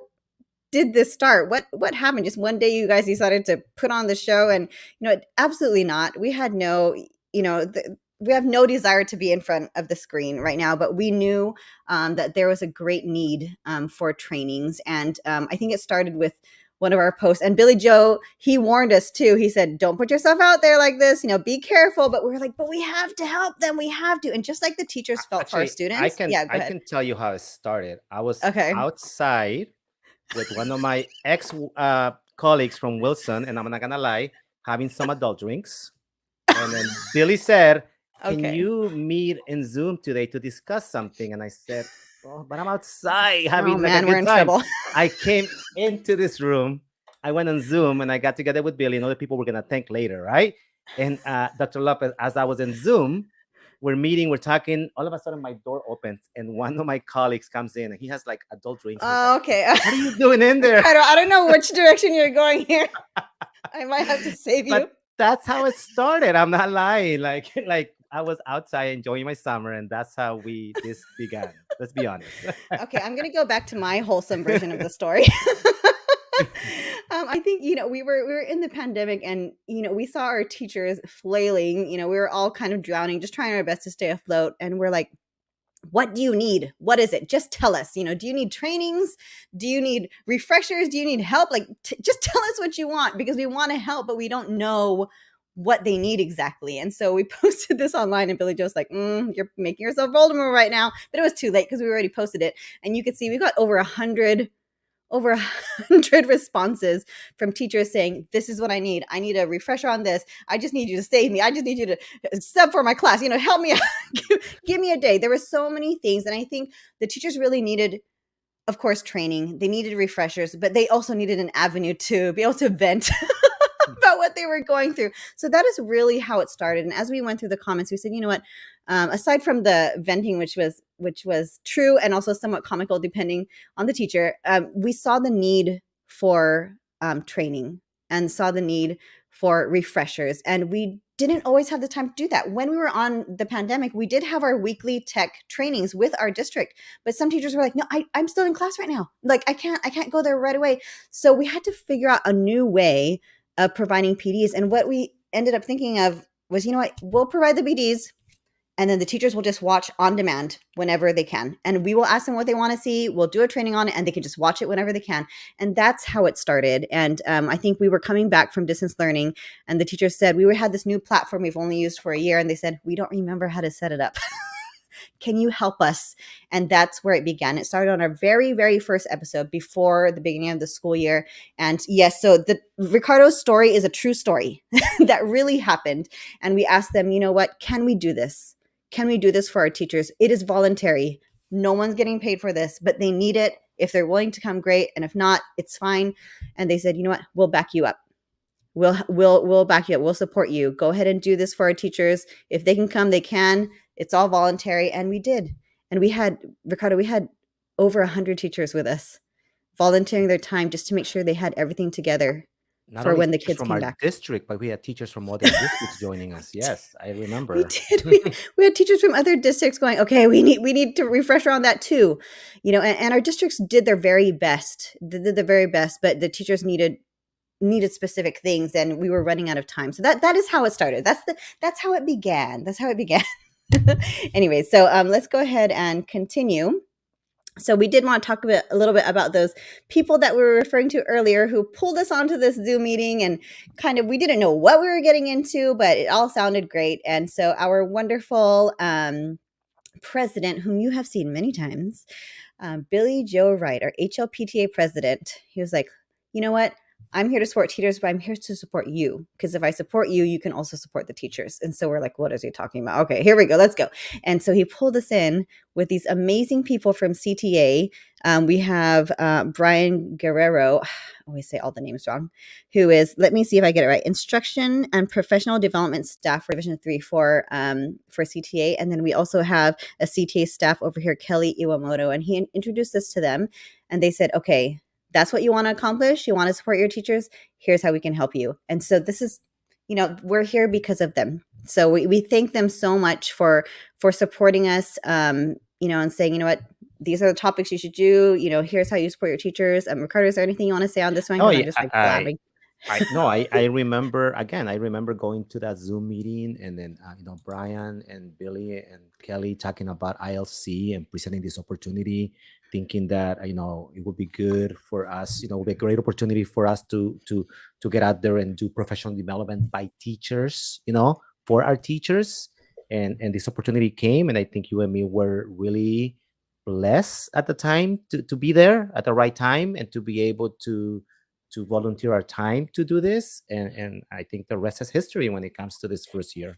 did this start? What happened? Just one day you guys decided to put on the show, and absolutely not. We had no, we have no desire to be in front of the screen right now, but we knew that there was a great need for trainings. And I think it started with one of our posts. And Billy Joe, he warned us too. He said, don't put yourself out there like this, be careful. But we were like, but we have to help them. We have to. And just like the teachers felt for our students. I can tell you how it started. I was outside with one of my ex colleagues from Wilson, and I'm not going to lie, having some adult drinks. And then Billy said, can you meet in Zoom today to discuss something? And I said, oh, but I'm outside having a good time. Trouble. I came into this room. I went on Zoom and I got together with Billy and other people we're going to thank later, right? And Dr. Lopez, as I was in Zoom, we're meeting, we're talking. All of a sudden, my door opens and one of my colleagues comes in and he has like adult drinks. Oh, okay. What are you doing in there? I don't know which direction you're going here. I might have to save you. But that's how it started. I'm not lying. Like I was outside enjoying my summer, and that's how this began. Let's be honest. Okay, I'm going to go back to my wholesome version of the story. I think we were in the pandemic, and we saw our teachers flailing. We were all kind of drowning, just trying our best to stay afloat, and we're like, what do you need? What is it? Just tell us. Do you need trainings? Do you need refreshers? Do you need help? Like, just tell us what you want, because we want to help, but we don't know what they need exactly. And so we posted this online, and Billy Joe's like, you're making yourself Voldemort right now. But it was too late, because we already posted it. And you could see we got over 100 responses from teachers saying, this is what I need. I need a refresher on this. I just need you to save me. I just need you to sub for my class. Help me out. Give me a day. There were so many things. And I think the teachers really needed, of course, training. They needed refreshers, but they also needed an avenue to be able to vent about what they were going through. So that is really how it started. And as we went through the comments, we said, you know what? Aside from the venting, which was true and also somewhat comical depending on the teacher, we saw the need for training and saw the need for refreshers. And we didn't always have the time to do that. When we were on the pandemic, we did have our weekly tech trainings with our district, but some teachers were like, no, I'm still in class right now. Like, I can't go there right away. So we had to figure out a new way of providing PDs. And what we ended up thinking of was, you know what, we'll provide the PDs, and then the teachers will just watch on demand whenever they can. And we will ask them what they want to see. We'll do a training on it, and they can just watch it whenever they can. And that's how it started. And I think we were coming back from distance learning, and the teachers said, we had this new platform we've only used for a year. And they said, we don't remember how to set it up. Can you help us? And that's where it began. It started on our very, very first episode before the beginning of the school year. And yes, so Ricardo's story is a true story that really happened. And we asked them, you know what, can we do this? Can we do this for our teachers? It is voluntary. No one's getting paid for this, but they need it. If they're willing to come, great. And if not, it's fine. And they said, you know what, we'll back you up. We'll back you up. We'll support you. Go ahead and do this for our teachers. If they can come, they can. It's all voluntary. And we did. And we had over 100 teachers with us volunteering their time just to make sure they had everything together Not for only when the teachers kids from came our back. district, but we had teachers from other districts joining us. Yes, I remember. We did. We had teachers from other districts going, okay, we need to refresh on that too. And our districts did their very best. They did the very best, but the teachers needed specific things, and we were running out of time. So that is how it started. That's how it began. Anyway, so let's go ahead and continue. So we did want to talk a little bit about those people that we were referring to earlier who pulled us onto this Zoom meeting, and kind of we didn't know what we were getting into, but it all sounded great. And so our wonderful president, whom you have seen many times, Billy Joe Wright, our HLPTA president, he was like, you know what? I'm here to support teachers, but I'm here to support you, because if I support you, you can also support the teachers. And so we're like, what is he talking about? Okay, here we go. Let's go. And so he pulled us in with these amazing people from CTA. We have Brian Guerrero, I always say all the names wrong, who is, let me see if I get it right, Instruction and Professional Development Staff for Division 3 for CTA. And then we also have a CTA staff over here, Kelly Iwamoto, and he introduced us to them. And they said, okay, that's what you want to accomplish. You want to support your teachers. Here's how we can help you. And so this is, we're here because of them. So we thank them so much for supporting us, and saying, you know what, these are the topics you should do. Here's how you support your teachers. Ricardo, is there anything you want to say on this one? Oh, I'm yeah, just like blabbing. I remember, again, I remember going to that Zoom meeting, and then, Brian and Billy and Kelly talking about ILC and presenting this opportunity, thinking that, it would be good for us, it would be a great opportunity for us to get out there and do professional development by teachers, for our teachers. And this opportunity came, and I think you and me were really blessed at the time to be there at the right time and to be able to volunteer our time to do this. And I think the rest is history when it comes to this first year.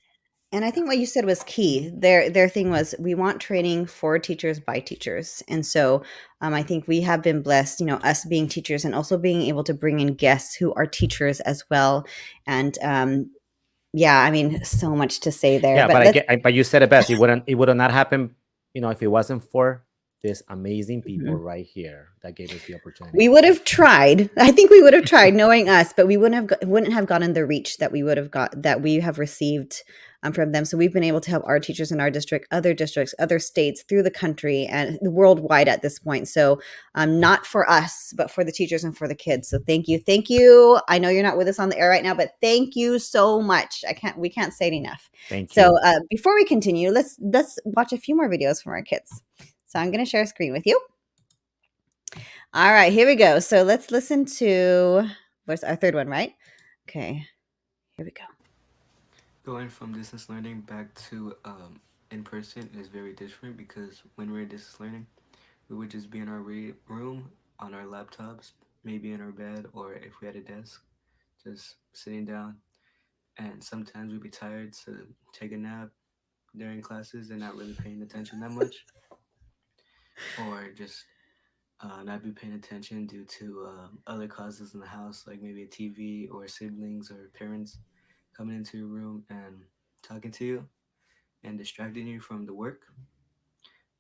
And I think what you said was key. Their thing was, we want training for teachers by teachers. And so I think we have been blessed, us being teachers and also being able to bring in guests who are teachers as well. And yeah, I mean, so much to say there. Yeah, but you said it best. It would not happen, if it wasn't for these amazing people Mhm. right here that gave us the We opportunity. would have tried. I think we would have tried, knowing us, but we wouldn't have gotten the reach that we would have got that we have received from them. So we've been able to help our teachers in our districts, other states, through the country, and worldwide at this point. So not for us, but for the teachers and for the kids. So thank you, thank you. I know you're not with us on the air right now, but thank you so much. We can't say it enough. Thank So you. before we continue, let's watch a few more videos from our kids. So I'm going to share a screen with you. All right, here we go. So let's listen to what's our third one, right? Okay, here we go. Going from distance learning back to in person is very different because when we were distance learning, we would just be in our room on our laptops, maybe in our bed, or if we had a desk, just sitting down. And sometimes we'd be tired, so take a nap during classes and not really paying attention that much, or just not be paying attention due to other causes in the house, like maybe a TV or siblings or parents coming into your room and talking to you and distracting you from the work.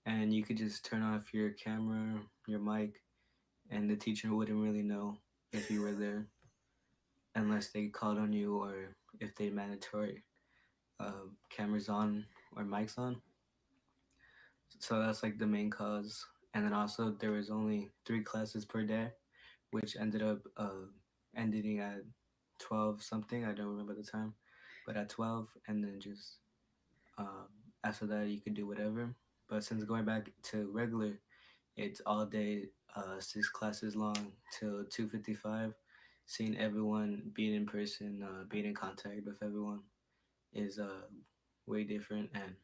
And you could just turn off your camera, your mic, and the teacher wouldn't really know if you were there unless they called on you or if they mandatory cameras on or mics on. So that's like the main cause. And then also there was only 3 classes per day, which ended up ending at 12 something. I don't remember the time, but at 12, and then just um, after that you could do whatever. But since going back to regular, it's all day, 6 classes long till 2:55. Seeing everyone, being in person, being in contact with everyone is way different. And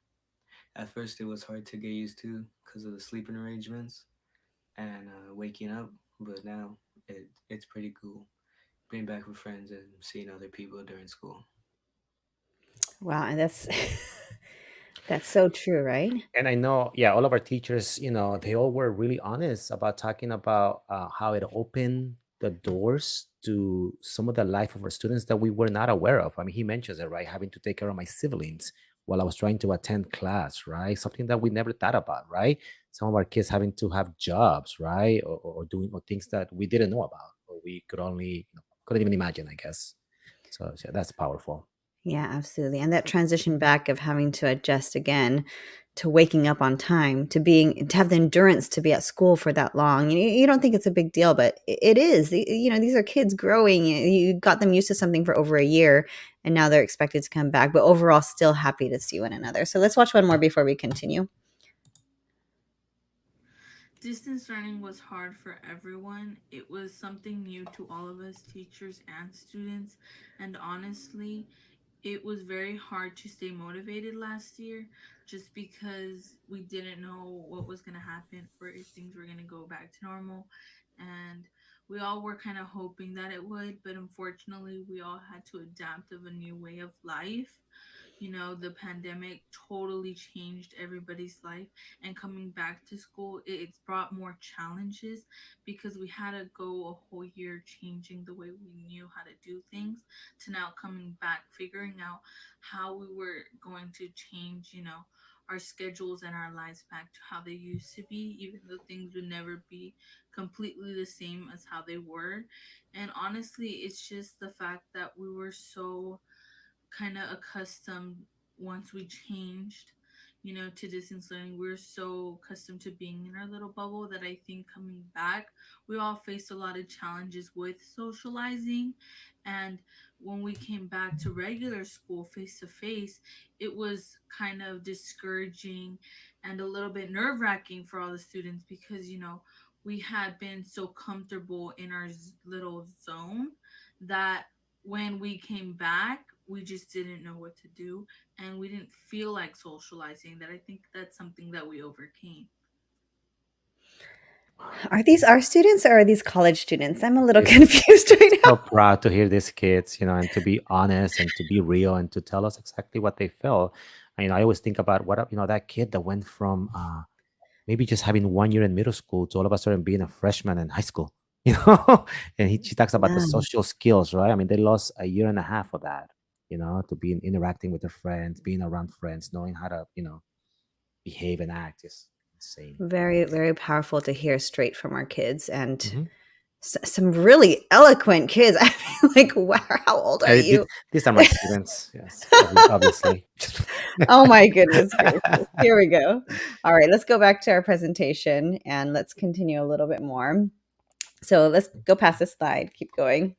at first, it was hard to get used to because of the sleeping arrangements and waking up. But now it's pretty cool being back with friends and seeing other people during school. Wow, and that's that's so true, right? And I know, yeah, all of our teachers, they all were really honest about talking about how it opened the doors to some of the life of our students that we were not aware of. I mean, he mentions it, right? Having to take care of my siblings while I was trying to attend class, right? Something that we never thought about, right? Some of our kids having to have jobs, right? Or doing or things that we didn't know about, or we could only, couldn't even imagine, I guess. So yeah, that's powerful. Yeah, absolutely. And that transition back of having to adjust again to waking up on time, to have the endurance to be at school for that long. You don't think it's a big deal, but it is. These are kids growing. You got them used to something for over a year, and now they're expected to come back. But overall, still happy to see one another. So let's watch one more before we continue. Distance learning was hard for everyone. It was something new to all of us, teachers and students. And honestly, it was very hard to stay motivated last year just because we didn't know what was going to happen or if things were going to go back to normal. And we all were kind of hoping that it would, but unfortunately, we all had to adapt of a new way of life. The pandemic totally changed everybody's life, and coming back to school, it's brought more challenges because we had to go a whole year changing the way we knew how to do things to now coming back, figuring out how we were going to change, our schedules and our lives back to how they used to be, even though things would never be completely the same as how they were. And honestly, it's just the fact that we were so kind of accustomed once we changed, to distance learning. We're so accustomed to being in our little bubble that I think coming back, we all faced a lot of challenges with socializing. And when we came back to regular school face to face, it was kind of discouraging and a little bit nerve wracking for all the students because, we had been so comfortable in our little zone that when we came back, we just didn't know what to do and we didn't feel like socializing. That I think that's something that we overcame. Are these our students or are these college students? I'm a little It's confused right now. so proud to hear these kids, and to be honest and to be real and to tell us exactly what they felt. And, I always think about that kid that went from maybe just having 1 year in middle school to all of a sudden being a freshman in high school, you know? And she talks about the Yeah. social skills, right? I mean, they lost a year and a half of that, to be interacting with their friends, being around friends, knowing how to, behave and act. Yes. insane. Very, very powerful to hear straight from our kids, and Mhm. some really eloquent kids. I feel like, wow, how old are Yeah, you? these are my students. Yes, obviously. Oh my goodness gracious. Here we go. All right, let's go back to our presentation and let's continue a little bit more. So let's go past this slide. Keep going.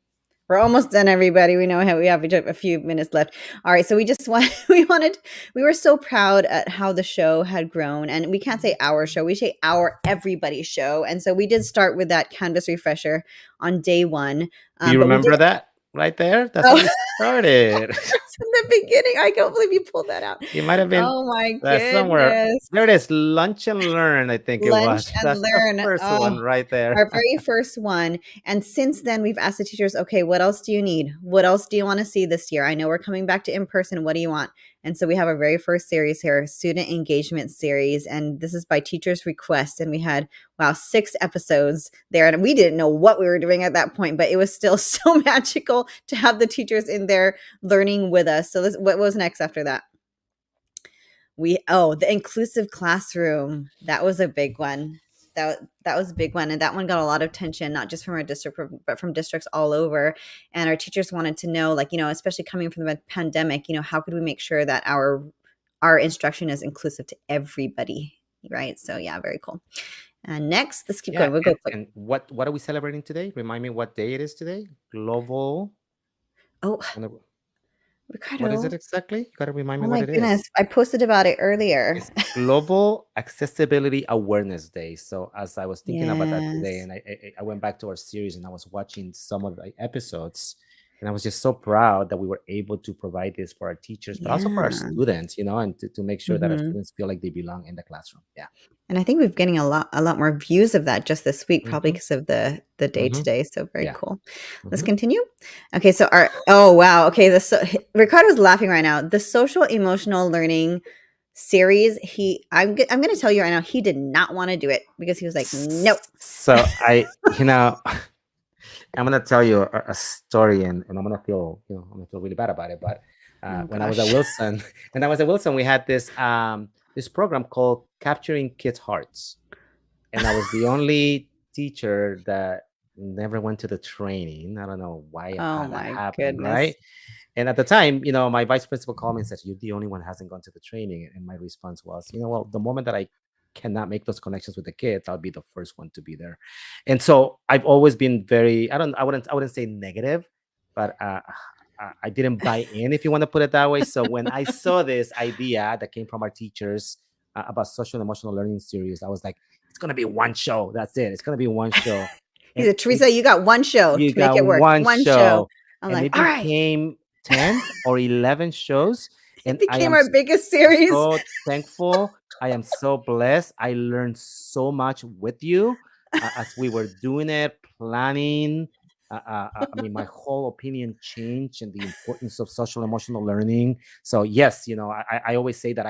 We're almost done, everybody. We know how we have a few minutes left. All right, so we just want we were so proud at how the show had grown, and we can't say our show, we say our everybody's show. And so we did start with that Canvas refresher on day one, Do you but we did. remember that right there? That's how Oh, we started. from the beginning. I can't believe you pulled that out. It might have been Oh my somewhere. goodness. There it is. Lunch and Learn, I think it Lunch was. and That's the Learn. first Oh, one right there. our very first one. And since then, we've asked the teachers, okay, what else do you need? What else do you want to see this year? I know we're coming back to in person. What do you want? And so we have our very first series here, student engagement series. And this is by teachers' request. And we had, wow, 6 episodes there. And we didn't know what we were doing at that point, but it was still so magical to have the teachers in there learning with us. So what was next after that? The inclusive classroom. That was a big one. That was a big one, and that one got a lot of attention, not just from our district, but from districts all over. And our teachers wanted to know, like, especially coming from the pandemic, how could we make sure that our instruction is inclusive to everybody, right? So yeah, very cool. And next, let's keep going. We'll go quick. And what are we celebrating today? Remind me what day it is today. Global. Oh, What is Ricardo. it exactly? You got to remind me Oh what my it goodness, is. I posted about it earlier. It's Global Accessibility Awareness Day. So as I was thinking about that today, Yes. and I went back to our series and I was watching some of the episodes, and I was just so proud that we were able to provide this for our teachers, but also for our Yeah. students, and to make sure that our Mhm. students feel like they belong in the classroom. Yeah. And I think we're getting a lot more views of that just this week, probably Mhm. because of the day Mhm. today. So very Yeah. cool. Let's Mhm. continue. Okay, so oh wow. Okay, Ricardo's laughing right now. The social emotional learning series. I'm going to tell you right now, he did not want to do it because he was like, nope. So I'm gonna tell you a story, and I'm gonna feel, I'm gonna feel really bad about it. But Oh when I was at gosh. Wilson, we had this program called Capturing Kids' Hearts, and I was the only teacher that never went to the training. I don't know why Oh how that my happened, goodness. right? And at the time, my vice principal called me and said, "You're the only one who hasn't gone to the training." And my response was, well, the moment that I cannot make those connections with the kids, I'll be the first one to be there. And so I've always been very, I wouldn't say negative, but I didn't buy in, if you want to put it that way. So when I saw this idea that came from our teachers about social and emotional learning series, I was like, it's gonna be one show. That's it. It's gonna be one show. He And said, Teresa, you got one show you to make got it work. one One show. show, I'm and like, it all right. became 10 or 11 shows, It and I became am our biggest series. so thankful. I am so blessed. I learned so much with you as we were doing it, planning. I mean, my whole opinion changed and the importance of social emotional learning. So yes, I always say that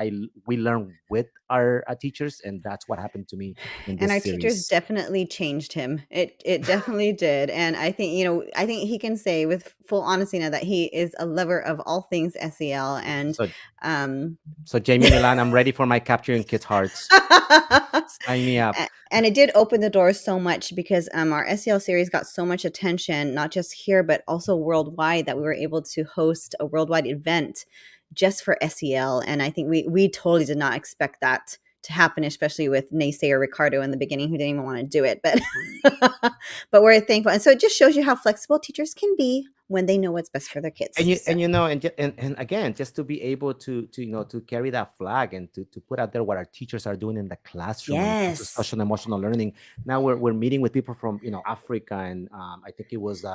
we learn with our teachers, and that's what happened to me in And this our teachers series. definitely changed him. It definitely did. And I think, I think he can say with full honesty now that he is a lover of all things SEL. And So, um so Jamie Milan, I'm ready for my Capturing Kids' Hearts. Sign me up. and it did open the doors so much because our SEL series got so much attention, not just here, but also worldwide, that we were able to host a worldwide event just for SEL. And I think we totally did not expect that to happen, especially with naysayer Ricardo in the beginning, who didn't even want to do it. But but we're thankful. And so it just shows you how flexible teachers can be when they know what's best for their kids. And you So, and you know and again, just to be able to to carry that flag and to put out there what our teachers are doing in the classroom when it comes to yes. social and emotional learning. Now we're meeting with people from Africa, and I think it was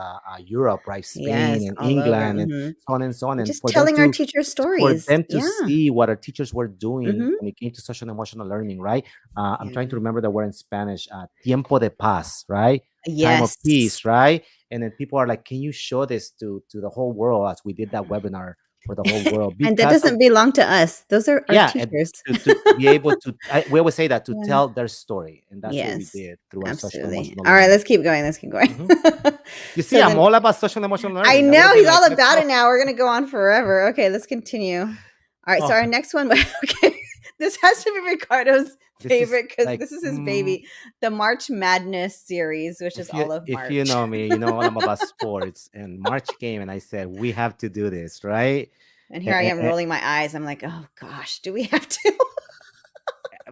Europe, right? Yes, Spain and all over. England, and so on and so on. And And just telling our teachers for stories. them to Yeah. see what our teachers were doing Hmm. when it came to social and emotional learning, right? I'm Yeah. trying to remember the word in Spanish, tiempo de paz, right? Time of Yes. peace, right? And then people are like, can you show this to the whole world, as we did that webinar for the whole world? And that Because of, doesn't belong to us. Those are our yeah, and teachers. to be able to, we always say that, to Yeah. tell their story, and that's what we Yes, did through our social and absolutely. emotional All right, learning. let's keep going. Let's keep going. Mhm. You see, So I'm then, all about social and emotional I learning. I would know have been he's like, all let's about go. it now. We're gonna go on forever. Okay, let's continue. All right, so Oh, our next one. Okay, this has to be Ricardo's This is favorite because like this is his baby, the March Madness series, which is all of if you March. know me, you know all I'm about sports. And March came, and I said we have to do this, right? And here I am A- rolling my eyes. I'm like, oh gosh, do we have to?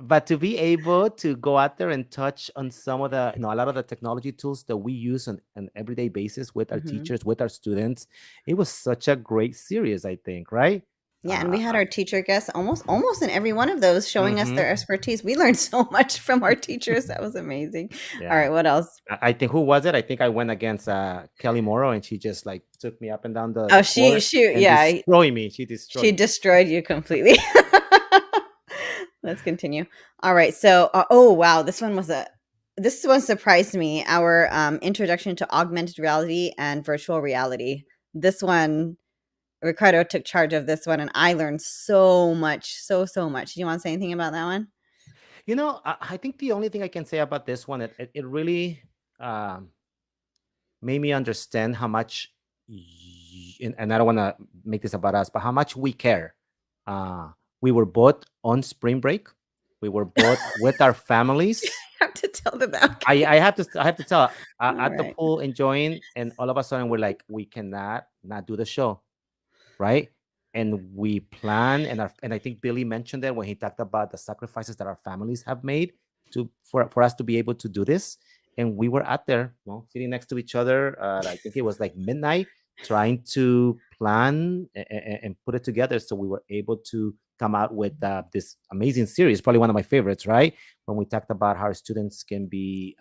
but to be able to go out there and touch on some of the, a lot of the technology tools that we use on an everyday basis with our Mhm. teachers, with our students, it was such a great series, I think, right? Yeah, and we had our teacher guests almost in every one of those showing us Mhm. their expertise. We learned so much from our teachers. That was amazing. All Yeah. right, what else? I think, who was it? I think I went against Kelly Morrow, and she just like took me up and down Oh, the court and yeah, destroyed me. She destroyed she me. destroyed you completely. Let's continue. All right, so oh wow, this one surprised me. Our introduction to augmented reality and virtual reality. This one, Ricardo took charge of this one, and I learned so much, so much. Do you want to say anything about that one? I think the only thing I can say about this one, it really um, made me understand how much, and I don't want to make this about us, but how much we care. Uh, we were both on spring break. We were both with our families. I have to tell them that. I have to tell, All at the right. pool enjoying, and all of a sudden we're like, we cannot not do the show, right? And we plan, and I think Billy mentioned that when he talked about the sacrifices that our families have made for us to be able to do this. And we were out there, sitting next to each other. I think it was like midnight, trying to plan and put it together, so we were able to come out with this amazing series, probably one of my favorites, right? When we talked about how students can be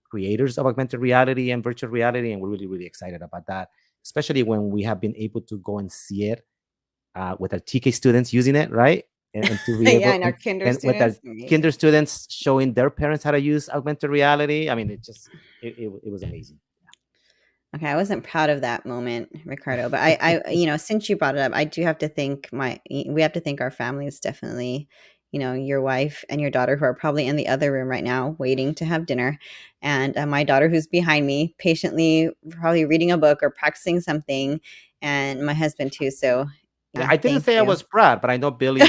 creators of augmented reality and virtual reality, and we're really, really excited about that, especially when we have been able to go and see it with our TK students using it, right? And to be Yeah, able, and our kinder and with our students. kinder Amazing. students showing their parents how to use augmented reality. I mean, it was amazing. Okay, I wasn't proud of that moment, Ricardo, but since you brought it up, I do have to thank we have to thank our families, definitely. Your wife and your daughter, who are probably in the other room right now waiting to have dinner, and my daughter, who's behind me, patiently probably reading a book or practicing something, and my husband too. So Yeah, yeah, I didn't thank say I you. was proud, but I know Billy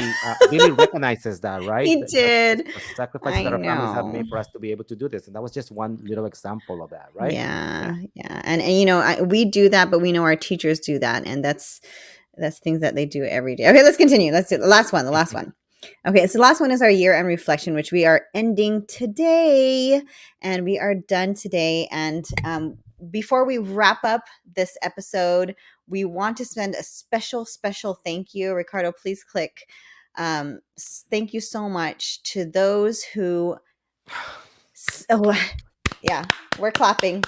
recognizes that, right? He did. The sacrifices I that our families have know. made for us to be able to do this, and that was just one little example of that, right? Yeah. Yeah, and we do that, but we know our teachers do that, and that's things that they do every day. Okay, let's continue. Let's do the last one. The last one. Okay, so the last one is our year-end reflection, which we are ending today, and we are done today. And before we wrap up this episode, we want to send a special thank you. Ricardo, please click. Thank you so much to those who. Oh, yeah, we're clapping.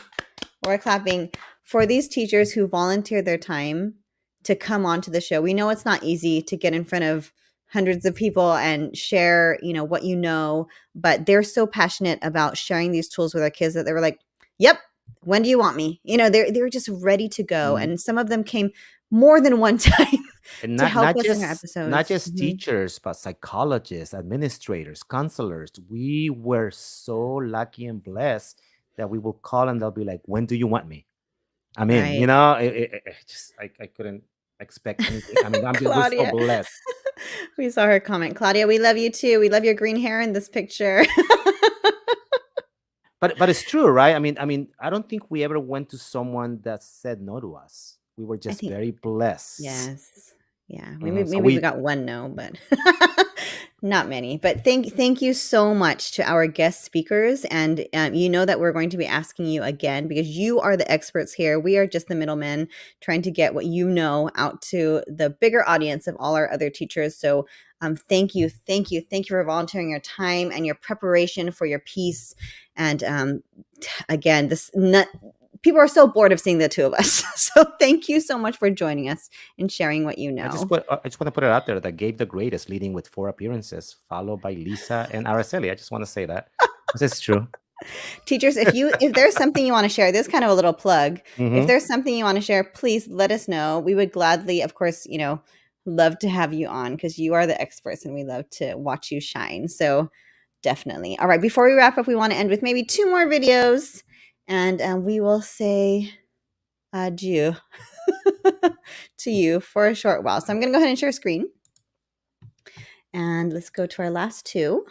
We're clapping for these teachers who volunteered their time to come onto the show. We know it's not easy to get in front of hundreds of people and share, what you know, but they're so passionate about sharing these tools with our kids that they were like, "Yep, when do you want me?" They're just ready to go, Mm. and some of them came more than one time And to not help not us in our just not episodes. just teachers, but psychologists, administrators, counselors. We were so lucky and blessed that we will call and they'll be like, "When do you want me?" I mean, Right. it just I couldn't expect anything. I mean, we're so Claudia. blessed. We saw her comment. Claudia, we love you too. We love your green hair in this picture. But it's true, right? I don't think we ever went to someone that said no to us. We were I just think very blessed. yes. Yeah. Maybe Mhm. So maybe we got one no, but not many. But thank you so much to our guest speakers, and you know that we're going to be asking you again because you are the experts here. We are just the middlemen trying to get what you know out to the bigger audience of all our other teachers. So thank you for volunteering your time and your preparation for your piece. And again, people are so bored of seeing the two of us. So thank you so much for joining us and sharing what you know. I just want to put it out there that Gabe the Great is leading with 4 appearances, followed by Lisa and Araceli. I just want to say that. This is true. Teachers, if there's something you want to share, there's kind of a little plug. If Mhm. there's something you want to share, please let us know. We would gladly, of course, love to have you on because you are the experts and we love to watch you shine. So definitely. All right. Before we wrap up, we want to end with maybe 2 more videos and we will say adieu to you for a short while. So I'm going to go ahead and share screen. And let's go to our last two.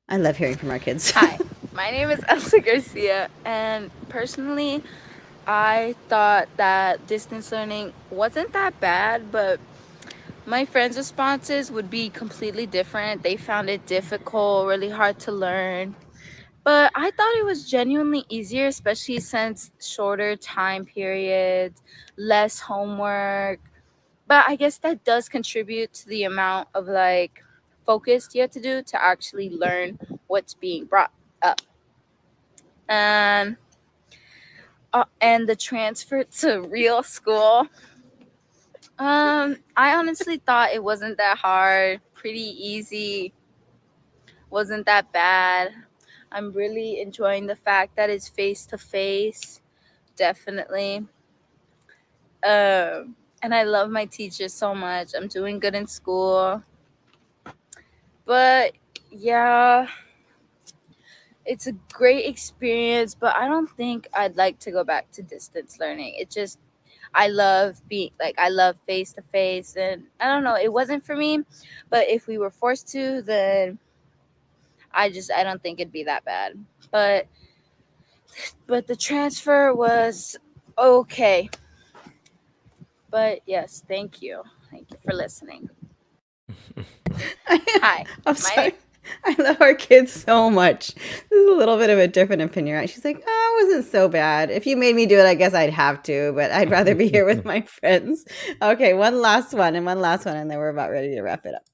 I love hearing from our kids. Hi, my name is Elsa Garcia, and personally, I thought that distance learning wasn't that bad, but my friends' responses would be completely different. They found it difficult, really hard to learn. But I thought it was genuinely easier, especially since shorter time periods, less homework. But I guess that does contribute to the amount of like focus you have to do to actually learn what's being brought up. And and the transfer to real school. I honestly thought it wasn't that hard, pretty easy, wasn't that bad. I'm really enjoying the fact that it's face to face, definitely. And I love my teachers so much. I'm doing good in school. But yeah, it's a great experience, but I don't think I'd like to go back to distance learning. It just I love being like I love face to face, and I don't know, it wasn't for me, but if we were forced to, then I don't think it'd be that bad. But the transfer was okay. But yes, thank you. Thank you for listening. Hi. I'm sorry. I love our kids so much. This is a little bit of a different opinion, right? She's like, oh, it wasn't so bad. If you made me do it, I guess I'd have to, but I'd rather be here with my friends. Okay, one last one, and then we're about ready to wrap it up.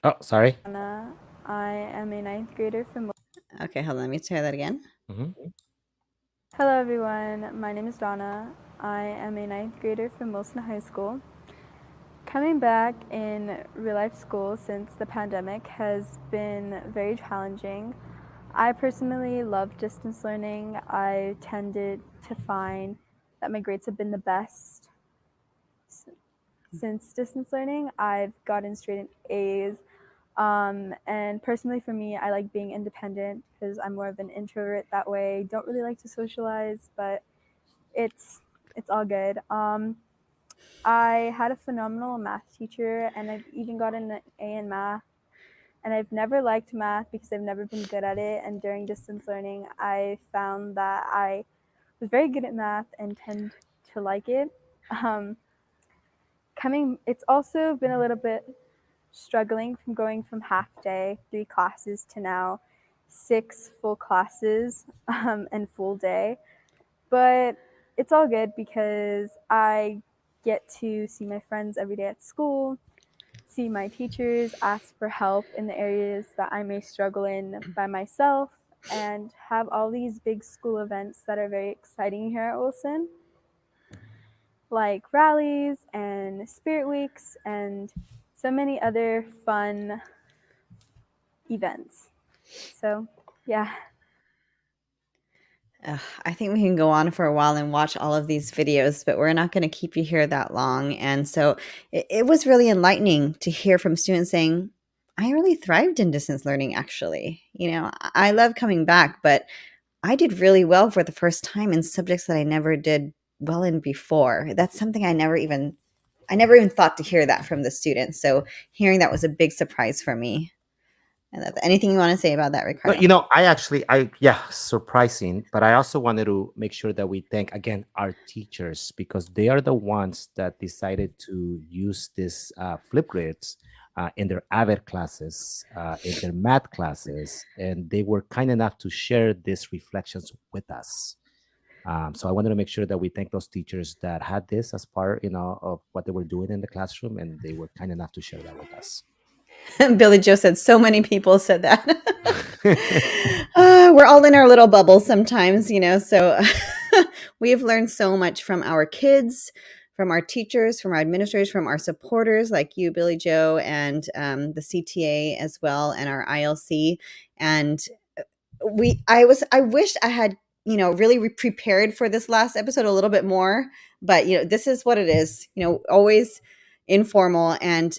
Oh, sorry. I am a ninth grader from. Okay, hold on. Let me try that again. Hello, everyone. My name is Donna. I am a ninth grader from Wilson High School. Coming back in real life school since the pandemic has been very challenging. I personally love distance learning. I tended to find that my grades have been the best since distance learning. I've gotten straight A's. And personally for me, I like being independent because I'm more of an introvert that way. Don't really like to socialize, but it's all good. I had a phenomenal math teacher, and I've even gotten an A in math. And I've never liked math because I've never been good at it. And during distance learning, I found that I was very good at math and tend to like it. It's also been a little bit struggling from going from half day, 3 classes, to now 6 full classes and full day. But it's all good because I get to see my friends every day at school, see my teachers, ask for help in the areas that I may struggle in by myself, and have all these big school events that are very exciting here at Wilson, like rallies and spirit weeks and so many other fun events. So, yeah. I think we can go on for a while and watch all of these videos, but we're not going to keep you here that long. And so it was really enlightening to hear from students saying, I really thrived in distance learning, actually. You know, I love coming back, but I did really well for the first time in subjects that I never did well in before. That's something I never even thought to hear that from the students. So hearing that was a big surprise for me. Anything you want to say about that, Ricardo? No, surprising. But I also wanted to make sure that we thank again our teachers, because they are the ones that decided to use this Flipgrids in their AVID classes, in their math classes, and they were kind enough to share these reflections with us. So I wanted to make sure that we thank those teachers that had this as part, of what they were doing in the classroom, and they were kind enough to share that with us. Billy Joe said so many people said that. We're all in our little bubbles sometimes, so we've learned so much from our kids, from our teachers, from our administrators, from our supporters like you, Billy Joe, and the CTA as well, and our ILC. And I wished I had, really prepared for this last episode a little bit more, but this is what it is, always informal, and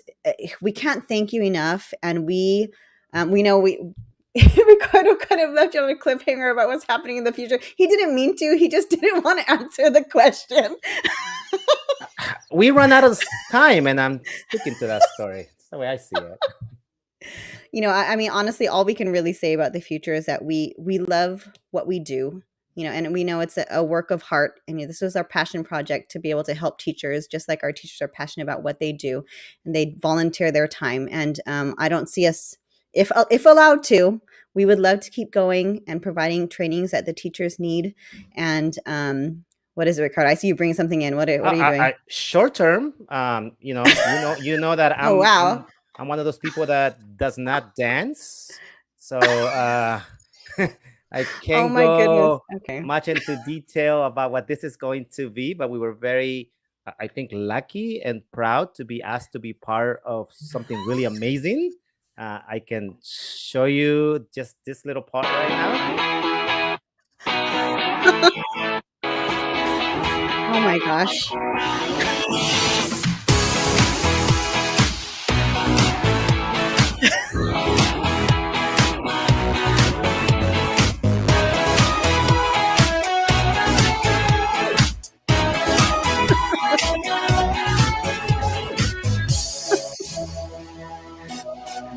we can't thank you enough. And we know Ricardo kind of left you on a cliffhanger about what's happening in the future. He didn't mean to. He just didn't want to answer the question. We run out of time, and I'm sticking to that story. That's the way I see it. I mean, honestly, all we can really say about the future is that we love what we do, and we know it's a work of heart. And this was our passion project to be able to help teachers, just like our teachers are passionate about what they do, and they volunteer their time. And I don't see us, if allowed to, we would love to keep going and providing trainings that the teachers need. And what is it, Ricardo? I see you bringing something in. What are you doing? Short term, that Oh, wow. I'm one of those people that does not dance, so I Oh can't my goodness. go Okay. much into detail about what this is going to be. But we were very, I think, lucky and proud to be asked to be part of something really amazing. I can show you just this little part right now. Oh my gosh.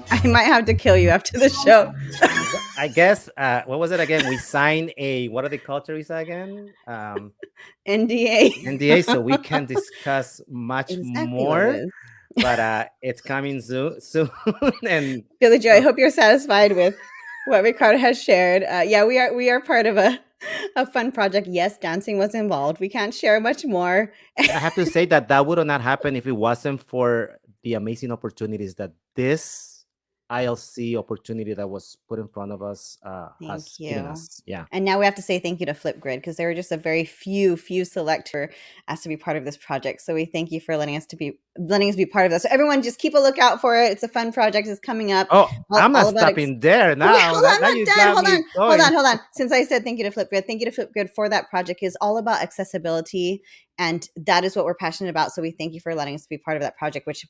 I might have to kill you after the show. I guess, what was it again? We signed a, what are they called, Teresa, again? NDA. NDA, so we can discuss much Exactly what it more. is. But it's coming soon. And Billy Joe, I hope you're satisfied with what Ricardo has shared. Yeah, we are part of a fun project. Yes, dancing was involved. We can't share much more. I have to say that would not happen if it wasn't for the amazing opportunities that this ILC opportunity that was put in front of us has given us. Yeah. And now we have to say thank you to Flipgrid, because there were just a very few select for us to be part of this project. So we thank you for letting us be part of this. So everyone, just keep a lookout for it. It's a fun project. It's coming up. Oh, I'm not stopping there now. Wait, hold on, now you got me going. Hold on. Since I said thank you to Flipgrid for that project is all about accessibility, and that is what we're passionate about. So we thank you for letting us be part of that project, which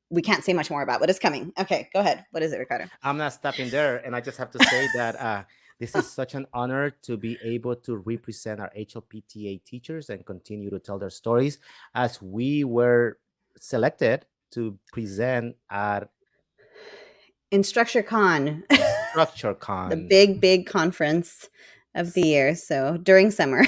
we can't say much more about, but it's coming. Okay, go ahead. What is it, Ricardo? I'm not stopping there. And I just have to say that this is such an honor to be able to represent our HLPTA teachers and continue to tell their stories, as we were selected to present at InstructureCon. InstructureCon. The big conference of the year. So during summer.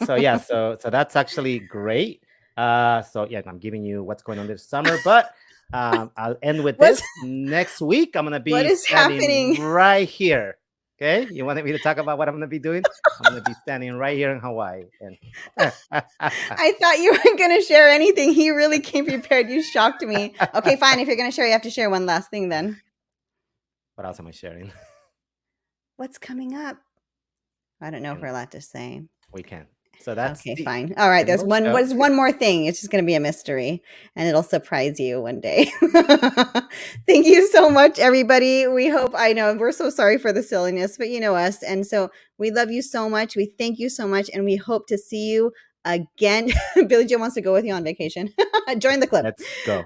So yeah, so that's actually great. So yeah, I'm giving you what's going on this summer, but I'll end with this. Next week, I'm gonna be standing right here. Okay, you wanted me to talk about what I'm gonna be doing? I'm gonna be standing right here in Hawaii. And I thought you weren't gonna share anything. He really came prepared. You shocked me. Okay, fine. If you're gonna share, you have to share one last thing then. What else am I sharing? What's coming up? I don't know if we're allowed to say. We can. So that's okay, fine. All right, there's one more thing. It's just going to be a mystery, and it'll surprise you one day. Thank you so much, everybody. We hope, I know we're so sorry for the silliness, but you know us, and so we love you so much. We thank you so much, and we hope to see you again. Billy Joe wants to go with you on vacation. Join the club. Let's go.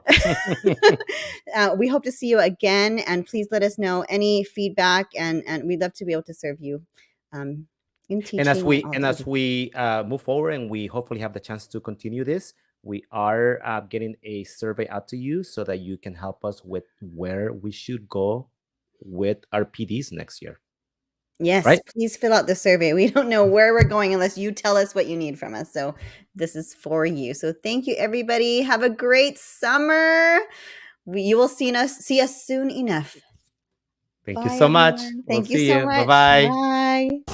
We hope to see you again, and please let us know any feedback, and we'd love to be able to serve you. And as we move forward, and we hopefully have the chance to continue this, we are getting a survey out to you so that you can help us with where we should go with our PDs next year. Yes, right? Please fill out the survey. We don't know where we're going unless you tell us what you need from us. So this is for you. So thank you, everybody. Have a great summer. You will see us soon enough. Thank you so much. Thank you so much. Bye-bye. Bye.